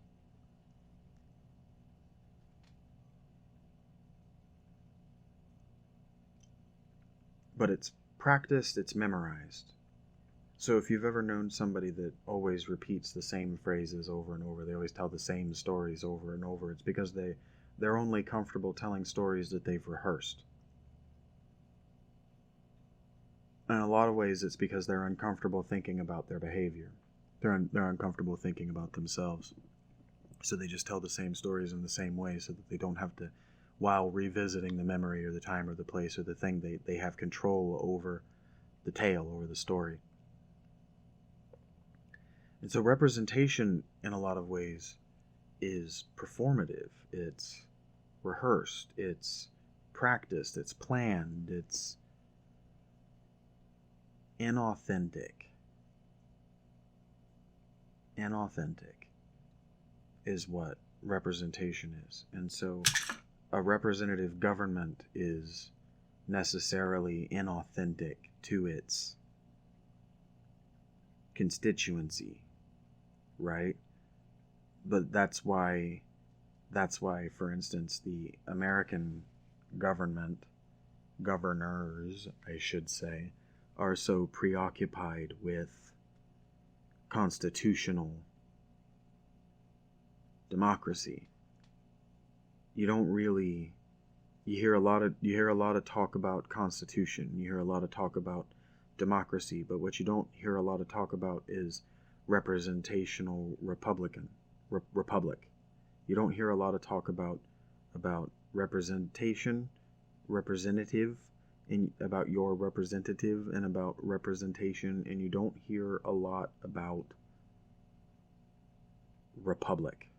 But it's practiced, it's memorized. So if you've ever known somebody that always repeats the same phrases over and over, they always tell the same stories over and over, it's because they're only comfortable telling stories that they've rehearsed. In a lot of ways, it's because they're uncomfortable thinking about their behavior. They're uncomfortable thinking about themselves. So they just tell the same stories in the same way so that they don't have to, while revisiting the memory or the time or the place or the thing, they have control over the tale, over the story. And so representation, in a lot of ways, is performative. It's rehearsed. It's practiced. It's planned. It's inauthentic. Inauthentic is what representation is. And so a representative government is necessarily inauthentic to its constituency, right? But that's why, for instance, the American government, governors, I should say, are so preoccupied with constitutional democracy. You hear a lot of talk about constitution, you hear a lot of talk about democracy, but what you don't hear a lot of talk about is representational republic. You don't hear a lot of talk about representation, representative, and about your representative and about representation, and you don't hear a lot about republic.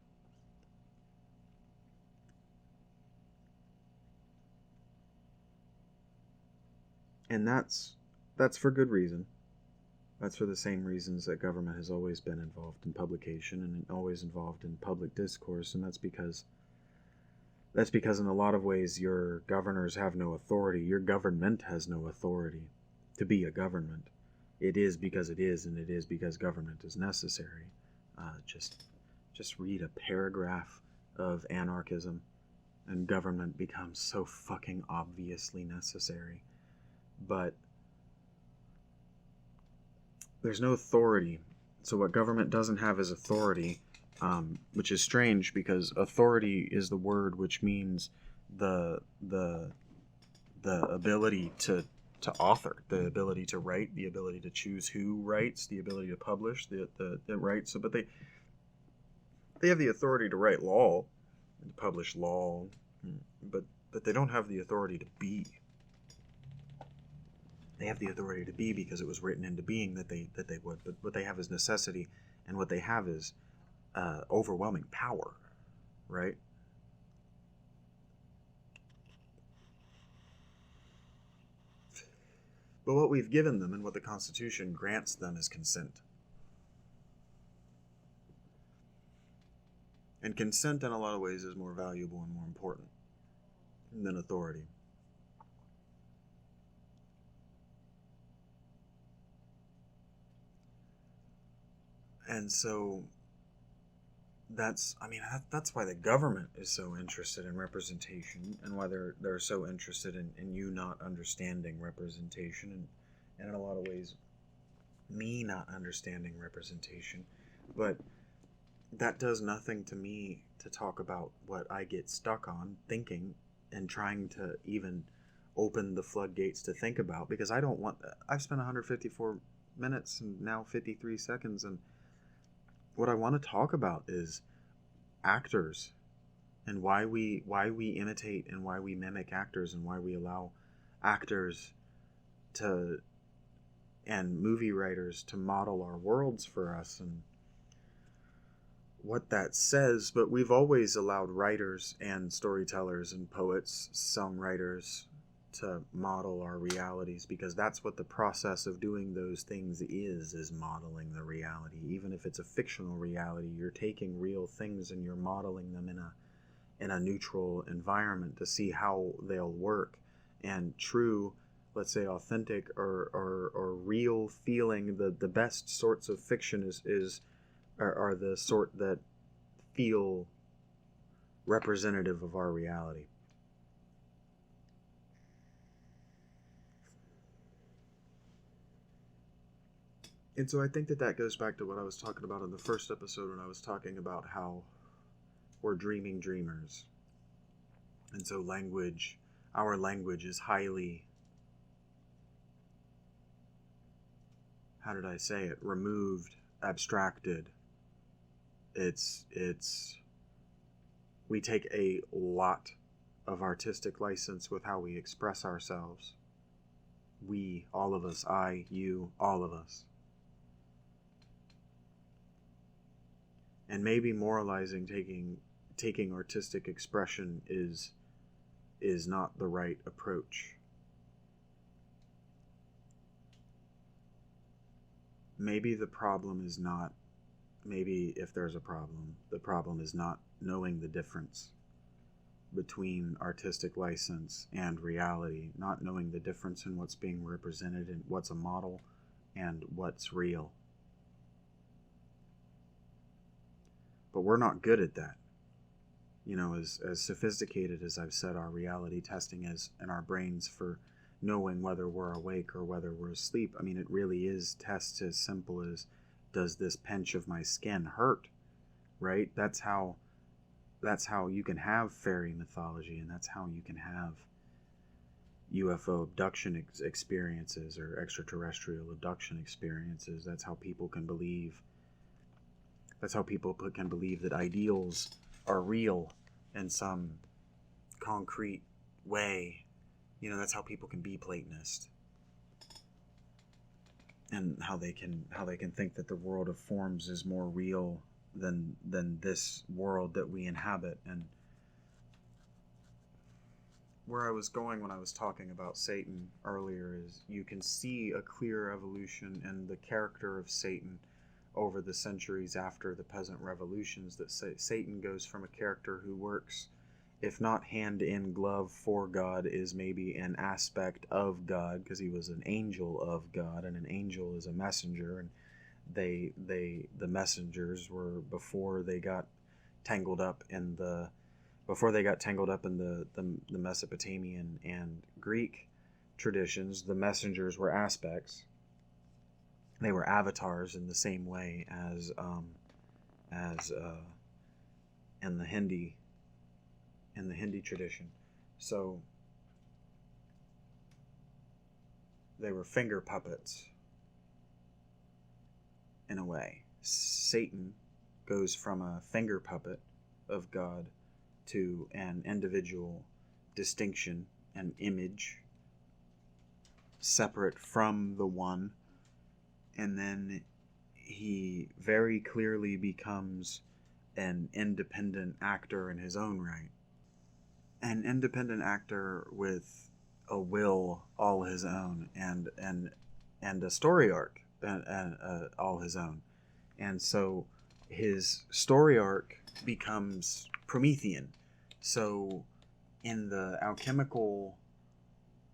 And that's for good reason. That's for the same reasons that government has always been involved in publication and always involved in public discourse, and that's because in a lot of ways your governors have no authority. Your government has no authority to be a government. It is because it is, and it is because government is necessary. Just read a paragraph of anarchism, and government becomes so fucking obviously necessary. But there's no authority. So what government doesn't have is authority, which is strange because authority is the word which means the ability to author, the ability to write, the ability to choose who writes, the ability to publish, the right. So, but they have the authority to write law and to publish law, but they don't have the authority to be. They have the authority to be because it was written into being that they would. But what they have is necessity, and what they have is overwhelming power, right? But what we've given them and what the Constitution grants them is consent. And consent in a lot of ways is more valuable and more important. than authority. And so that's why the government is so interested in representation, and why they're so interested in you not understanding representation, and in a lot of ways me not understanding representation. But that does nothing to me to talk about what I get stuck on thinking and trying to even open the floodgates to think about, because I don't want that. I've spent 154 minutes and now 53 seconds, and what I want to talk about is actors, and why we imitate and why we mimic actors, and why we allow actors to and movie writers to model our worlds for us, and what that says. But we've always allowed writers and storytellers and poets, songwriters, to model our realities, because that's what the process of doing those things is modeling the reality. Even if it's a fictional reality, you're taking real things and you're modeling them in a neutral environment to see how they'll work. And true, let's say authentic or real feeling, the best sorts of fiction are the sort that feel representative of our reality. And so I think that goes back to what I was talking about in the first episode, when I was talking about how we're dreaming dreamers. And so our language is highly, how did I say it, removed, abstracted. We take a lot of artistic license with how we express ourselves. We, all of us, I, you, all of us. And maybe moralizing taking artistic expression is not the right approach. Maybe the problem is not, maybe if there's a problem, the problem is not knowing the difference between artistic license and reality, not knowing the difference in what's being represented and what's a model and what's real. But we're not good at that. You know, as sophisticated as I've said our reality testing is in our brains for knowing whether we're awake or whether we're asleep, I mean, it really is tests as simple as, does this pinch of my skin hurt? Right? That's how you can have fairy mythology, and that's how you can have UFO abduction experiences or extraterrestrial abduction experiences. That's how people can believe that ideals are real in some concrete way. You know, that's how people can be Platonist, and how they can think that the world of forms is more real than this world that we inhabit. And where I was going when I was talking about Satan earlier is, you can see a clear evolution in the character of Satan over the centuries after the peasant revolutions, that Satan goes from a character who works, if not hand in glove for God, is maybe an aspect of God, because he was an angel of God, and an angel is a messenger, and the messengers were, before they got tangled up in the Mesopotamian and Greek traditions, the messengers were aspects. They were avatars in the same way as in the Hindi tradition. So they were finger puppets in a way. Satan goes from a finger puppet of God to an individual distinction, an image separate from the one. And then he very clearly becomes an independent actor in his own right. An independent actor with a will all his own, and a story arc all his own. And so his story arc becomes Promethean. So in the alchemical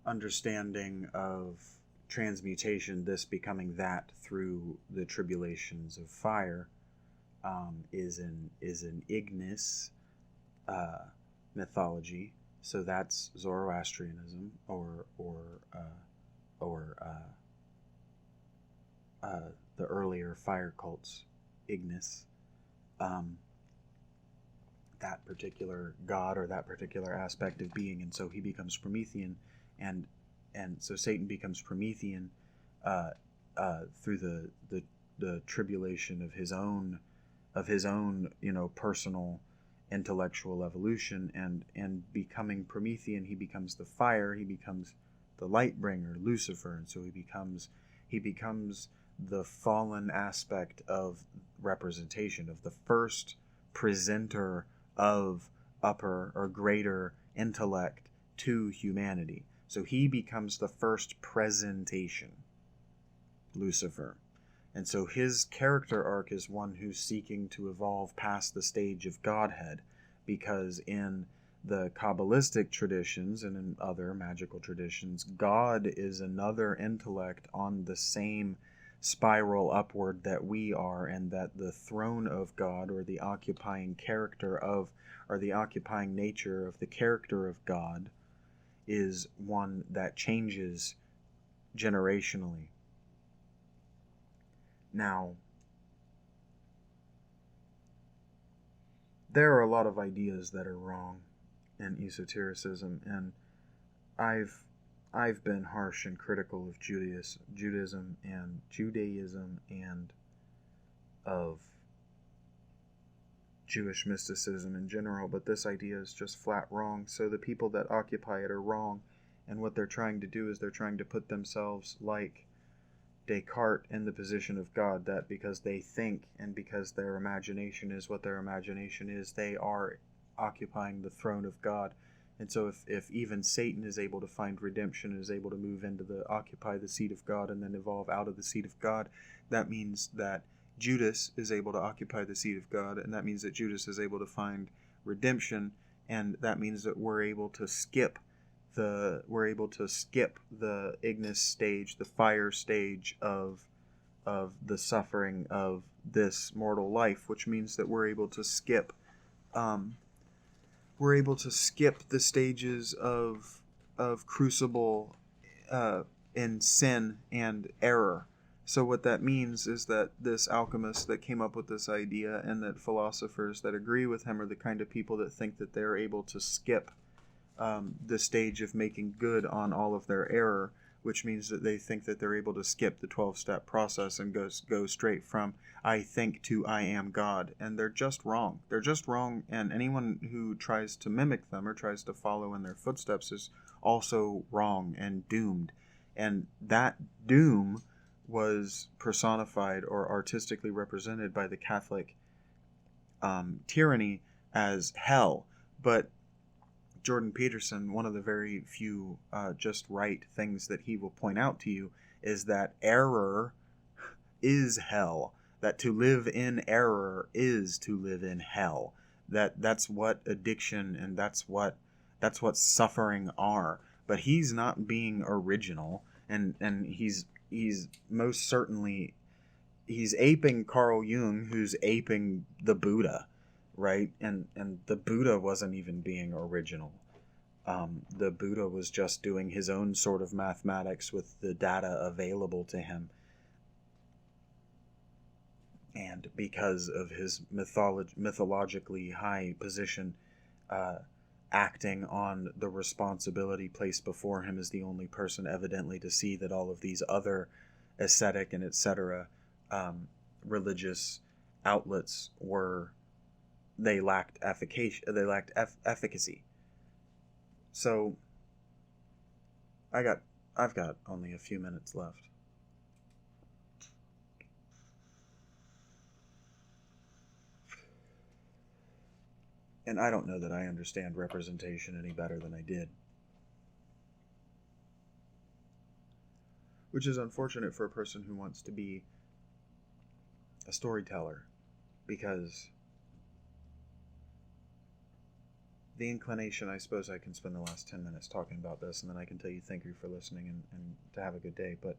understanding of transmutation, this becoming that through the tribulations of fire, is an ignis mythology. So that's Zoroastrianism, or the earlier fire cults, Ignis. That particular god or that particular aspect of being, and so he becomes Promethean, and so Satan becomes Promethean through the tribulation of his own personal intellectual evolution, and becoming Promethean, he becomes the fire, he becomes the light bringer, Lucifer, and so he becomes the fallen aspect of representation, of the first presenter of upper or greater intellect to humanity. So he becomes the first presentation, Lucifer. And so his character arc is one who's seeking to evolve past the stage of Godhead, because in the Kabbalistic traditions and in other magical traditions, God is another intellect on the same spiral upward that we are, and that the throne of God, or the occupying character of, or the occupying nature of the character of God, is one that changes generationally. Now, there are a lot of ideas that are wrong in esotericism, and I've been harsh and critical of Judaism and of Jewish mysticism in general, but this idea is just flat wrong. So the people that occupy it are wrong, and what they're trying to do is they're trying to put themselves like Descartes in the position of God, that because they think and because their imagination is what their imagination is, they are occupying the throne of God. And so if even Satan is able to find redemption and is able to move into occupy the seat of God and then evolve out of the seat of God, that means that Judas is able to occupy the seat of God, and that means that Judas is able to find redemption, and that means that we're able to skip the Ignis stage, the fire stage of the suffering of this mortal life, which means that we're able to skip the stages of crucible in sin and error. So what that means is that this alchemist that came up with this idea, and that philosophers that agree with him, are the kind of people that think that they're able to skip the stage of making good on all of their error, which means that they think that they're able to skip the 12-step process and go straight from I think to I am God. And they're just wrong. They're just wrong, and anyone who tries to mimic them or tries to follow in their footsteps is also wrong and doomed. And that doom was personified or artistically represented by the Catholic tyranny as hell. But Jordan Peterson, one of the very few just right things that he will point out to you is that error is hell. That to live in error is to live in hell. That's what addiction and that's what suffering are. But he's not being original, and he's most certainly he's aping Carl Jung, who's aping the Buddha. Right? And the Buddha wasn't even being original. The Buddha was just doing his own sort of mathematics with the data available to him. And because of his mythologically high position, acting on the responsibility placed before him as the only person evidently to see that all of these other ascetic and etc. Religious outlets lacked efficacy. So I've got only a few minutes left. And I don't know that I understand representation any better than I did. Which is unfortunate for a person who wants to be a storyteller, because the inclination, I suppose I can spend the last 10 minutes talking about this, and then I can tell you thank you for listening and to have a good day. But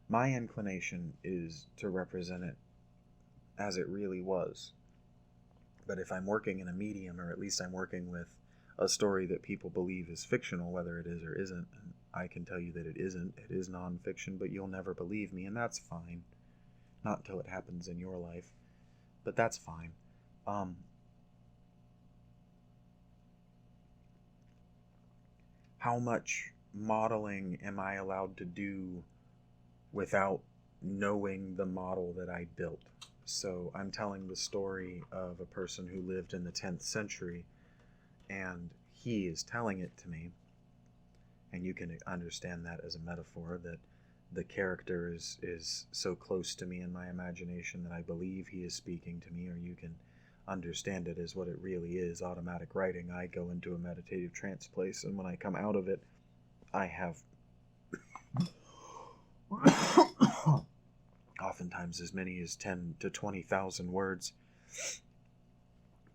my inclination is to represent it as it really was. But if I'm working in a medium, or at least I'm working with a story that people believe is fictional, whether it is or isn't, and I can tell you that it isn't, it is nonfiction, but you'll never believe me, and that's fine. Not until it happens in your life, but that's fine. How much modeling am I allowed to do without knowing the model that I built? So I'm telling the story of a person who lived in the 10th century, and he is telling it to me, and you can understand that as a metaphor, that the character is so close to me in my imagination that I believe he is speaking to me, or you can understand it as what it really is, automatic writing. I go into a meditative trance place, and when I come out of it, I have oftentimes as many as 10 to 20,000 words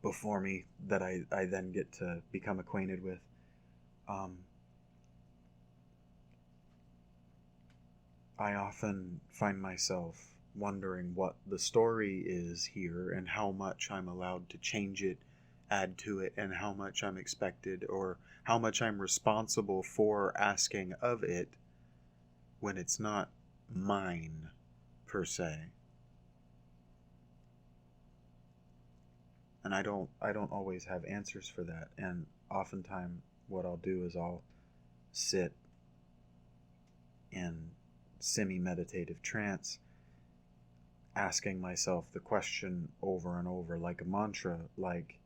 before me that I then get to become acquainted with. I often find myself wondering what the story is here and how much I'm allowed to change it, add to it, and how much I'm expected or how much I'm responsible for asking of it when it's not mine per se. And I don't always have answers for that, and oftentimes what I'll do is I'll sit in semi-meditative trance, asking myself the question over and over like a mantra, like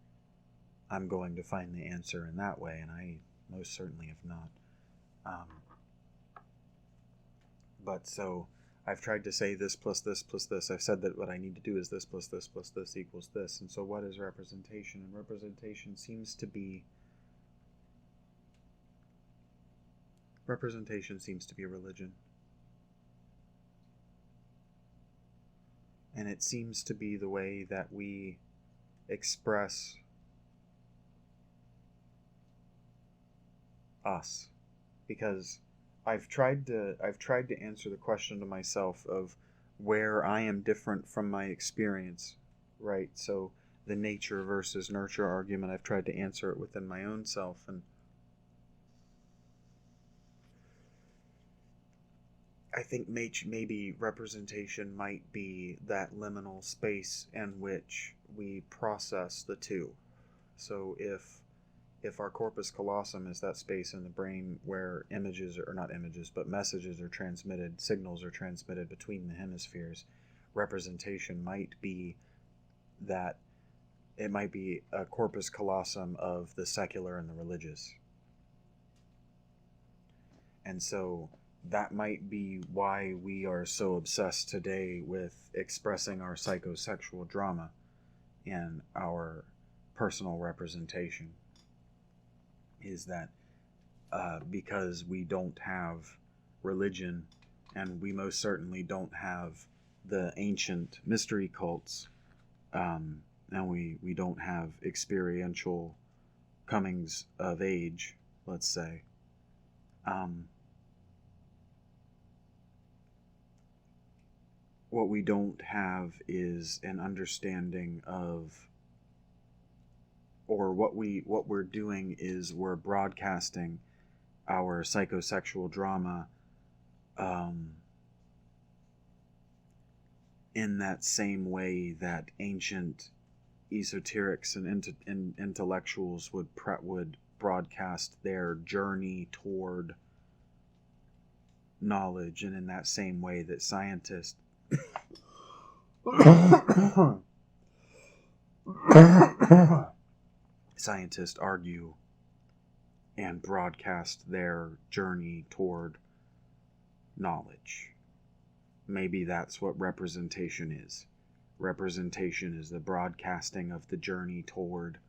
I'm going to find the answer in that way, and I most certainly have not. But so I've tried to say this plus this plus this. I've said that what I need to do is this plus this plus this equals this. And so what is representation? And representation seems to be a religion. And it seems to be the way that we express us. Because I've tried to answer the question to myself of where I am different from my experience, right? So the nature versus nurture argument, I've tried to answer it within my own self, and I think maybe representation might be that liminal space in which we process the two. So if our corpus callosum is that space in the brain where images, or not images, but messages are transmitted, signals are transmitted between the hemispheres, representation might be that it might be a corpus callosum of the secular and the religious. And so that might be why we are so obsessed today with expressing our psychosexual drama in our personal representation, is that because we don't have religion, and we most certainly don't have the ancient mystery cults, and we don't have experiential comings of age, let's say, what we don't have is an understanding of, or what we're doing is we're broadcasting our psychosexual drama in that same way that ancient esoterics and intellectuals would broadcast their journey toward knowledge, and in that same way that scientists argue and broadcast their journey toward knowledge. Maybe that's what representation is. Representation is the broadcasting of the journey toward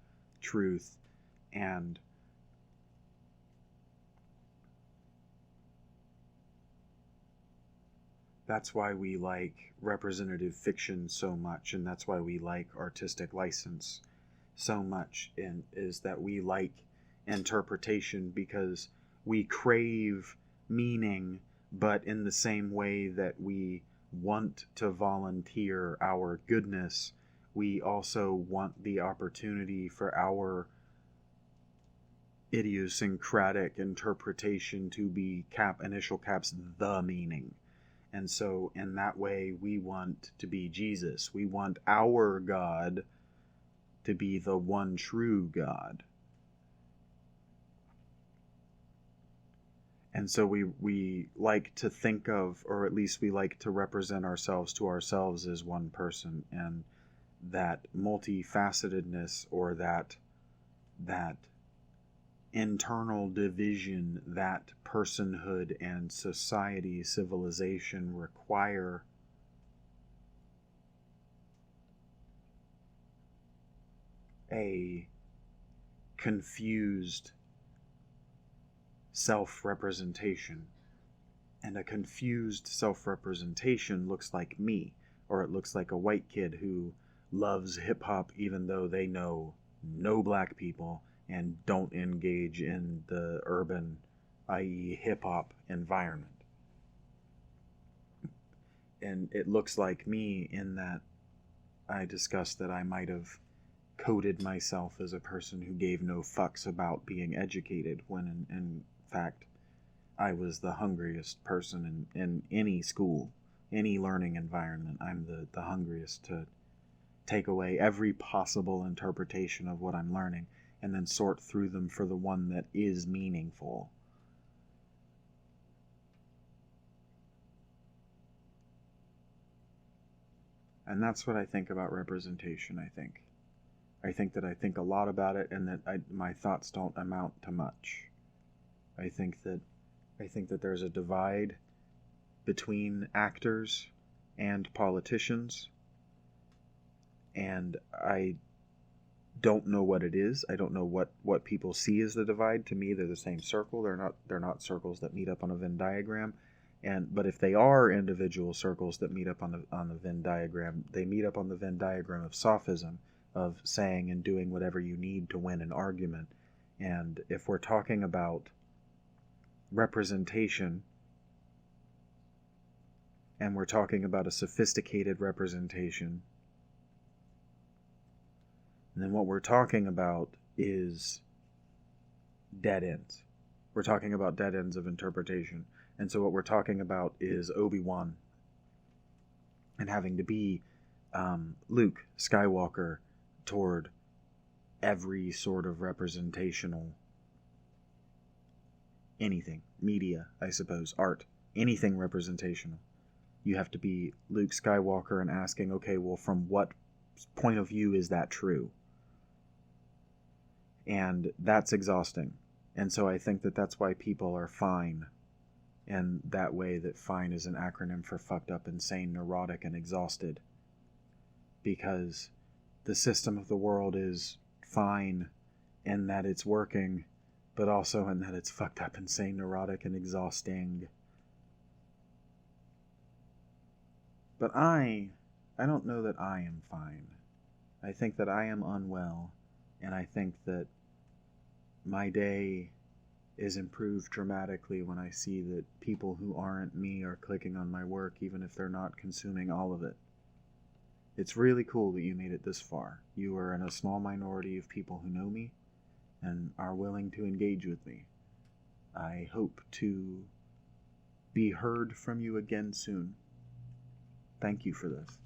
truth, and that's why we like representative fiction so much, and that's why we like artistic license so much is that we like interpretation because we crave meaning, but in the same way that we want to volunteer our goodness, we also want the opportunity for our idiosyncratic interpretation to be initial caps the meaning. And so in that way we want to be Jesus. We want our God to be the one true God. And so we like to think of, or at least we like to represent ourselves to ourselves as one person, and that multifacetedness, or that internal division that personhood and society, civilization require, a confused self-representation. And a confused self-representation looks like me, or it looks like a white kid who loves hip-hop even though they know no black people and don't engage in the urban, i.e. hip-hop environment. And it looks like me in that I discussed that I might have coded myself as a person who gave no fucks about being educated, when in fact I was the hungriest person in any school, any learning environment. I'm the hungriest to take away every possible interpretation of what I'm learning and then sort through them for the one that is meaningful. And that's what I think about representation, I think. I think that I think a lot about it, and that my thoughts don't amount to much. I think that there's a divide between actors and politicians, and I don't know what it is. I don't know what people see as the divide. To me, they're the same circle. They're not circles that meet up on a Venn diagram. But if they are individual circles that meet up on the Venn diagram, they meet up on the Venn diagram of sophism, of saying and doing whatever you need to win an argument. And if we're talking about representation, and we're talking about a sophisticated representation, then what we're talking about is dead ends. We're talking about dead ends of interpretation. And so what we're talking about is Obi-Wan and having to be Luke Skywalker toward every sort of representational anything, media, I suppose, art, anything representational. You have to be Luke Skywalker and asking, okay, well, from what point of view is that true? And that's exhausting. And so I think that that's why people are fine. And that way that fine is an acronym for fucked up, insane, neurotic, and exhausted. Because the system of the world is fine in that it's working, but also in that it's fucked up, insane, neurotic, and exhausting. But I don't know that I am fine. I think that I am unwell, and I think that my day is improved dramatically when I see that people who aren't me are clicking on my work, even if they're not consuming all of it. It's really cool that you made it this far. You are in a small minority of people who know me and are willing to engage with me. I hope to be heard from you again soon. Thank you for this.